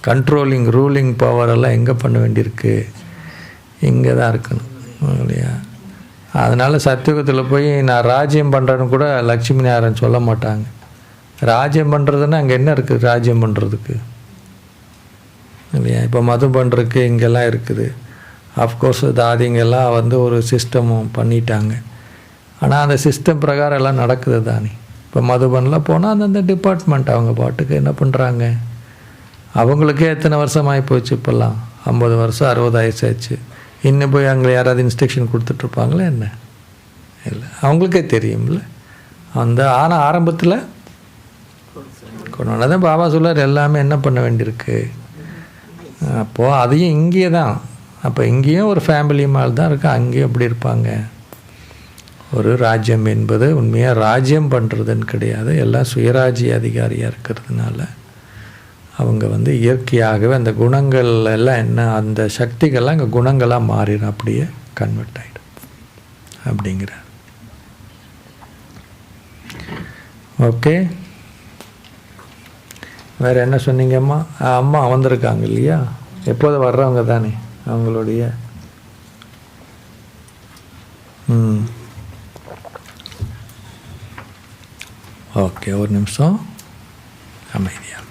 கண்ட்ரோலிங் ரூலிங் பவரெல்லாம் எங்கே பண்ண வேண்டியிருக்கு, இங்கே தான் இருக்கணும் இல்லையா. அதனால் சத்தியுகத்தில் போய் நான் ராஜ்யம் பண்ணுறேன்னு கூட லட்சுமி நாராயணன் சொல்ல மாட்டாங்க. ராஜ்யம் பண்ணுறதுன்னா அங்கே என்ன இருக்குது ராஜ்யம் பண்ணுறதுக்கு இல்லையா. இப்போ மது பண்ணுறதுக்கு இங்கெல்லாம் இருக்குது. அஃப்கோர்ஸ் தாதிங்கெல்லாம் ஒரு சிஸ்டமும் பண்ணிட்டாங்க. ஆனால் அந்த சிஸ்டம் பிரகாரம் எல்லாம் நடக்குது தானே. இப்போ மதுபனில் போனால் அந்தந்த டிபார்ட்மெண்ட் அவங்க பாட்டுக்கு என்ன பண்ணுறாங்க. அவங்களுக்கே எத்தனை வருஷம் ஆகி போச்சு, இப்போல்லாம் 50 வருஷம் 60 வயசாச்சு. இன்னும் போய் அங்கே யாராவது இன்ஸ்ட்ரக்ஷன் கொடுத்துட்ருப்பாங்களே என்ன, இல்லை அவங்களுக்கே தெரியும்ல. ஆனால் ஆரம்பத்தில் கொண்டு தான் பாபா சொல்லார், எல்லாமே என்ன பண்ண வேண்டியிருக்கு. அப்போது அதையும் இங்கே தான், அப்போ இங்கேயும் ஒரு ஃபேமிலி மாதிரி தான் இருக்குது, அங்கேயும் அப்படி இருப்பாங்க. ஒரு ராஜ்யம் என்பது உண்மையாக ராஜ்யம் பண்ணுறதுன்னு கிடையாது. எல்லாம் சுயராஜ்ய அதிகாரியாக இருக்கிறதுனால அவங்க இயற்கையாகவே அந்த குணங்கள் எல்லாம் என்ன, அந்த சக்திகள்லாம் அங்கே குணங்களாக மாறிடும், அப்படியே கன்வெர்ட் ஆகிடும் அப்படிங்கிறார். ஓகே, வேறு என்ன சொன்னீங்கம்மா? அம்மா வந்திருக்காங்க இல்லையா, எப்போதும் வர்றவங்க தானே அவங்களுடைய. ஓகே, ஒரு நிமிஷம் அமைதியாக.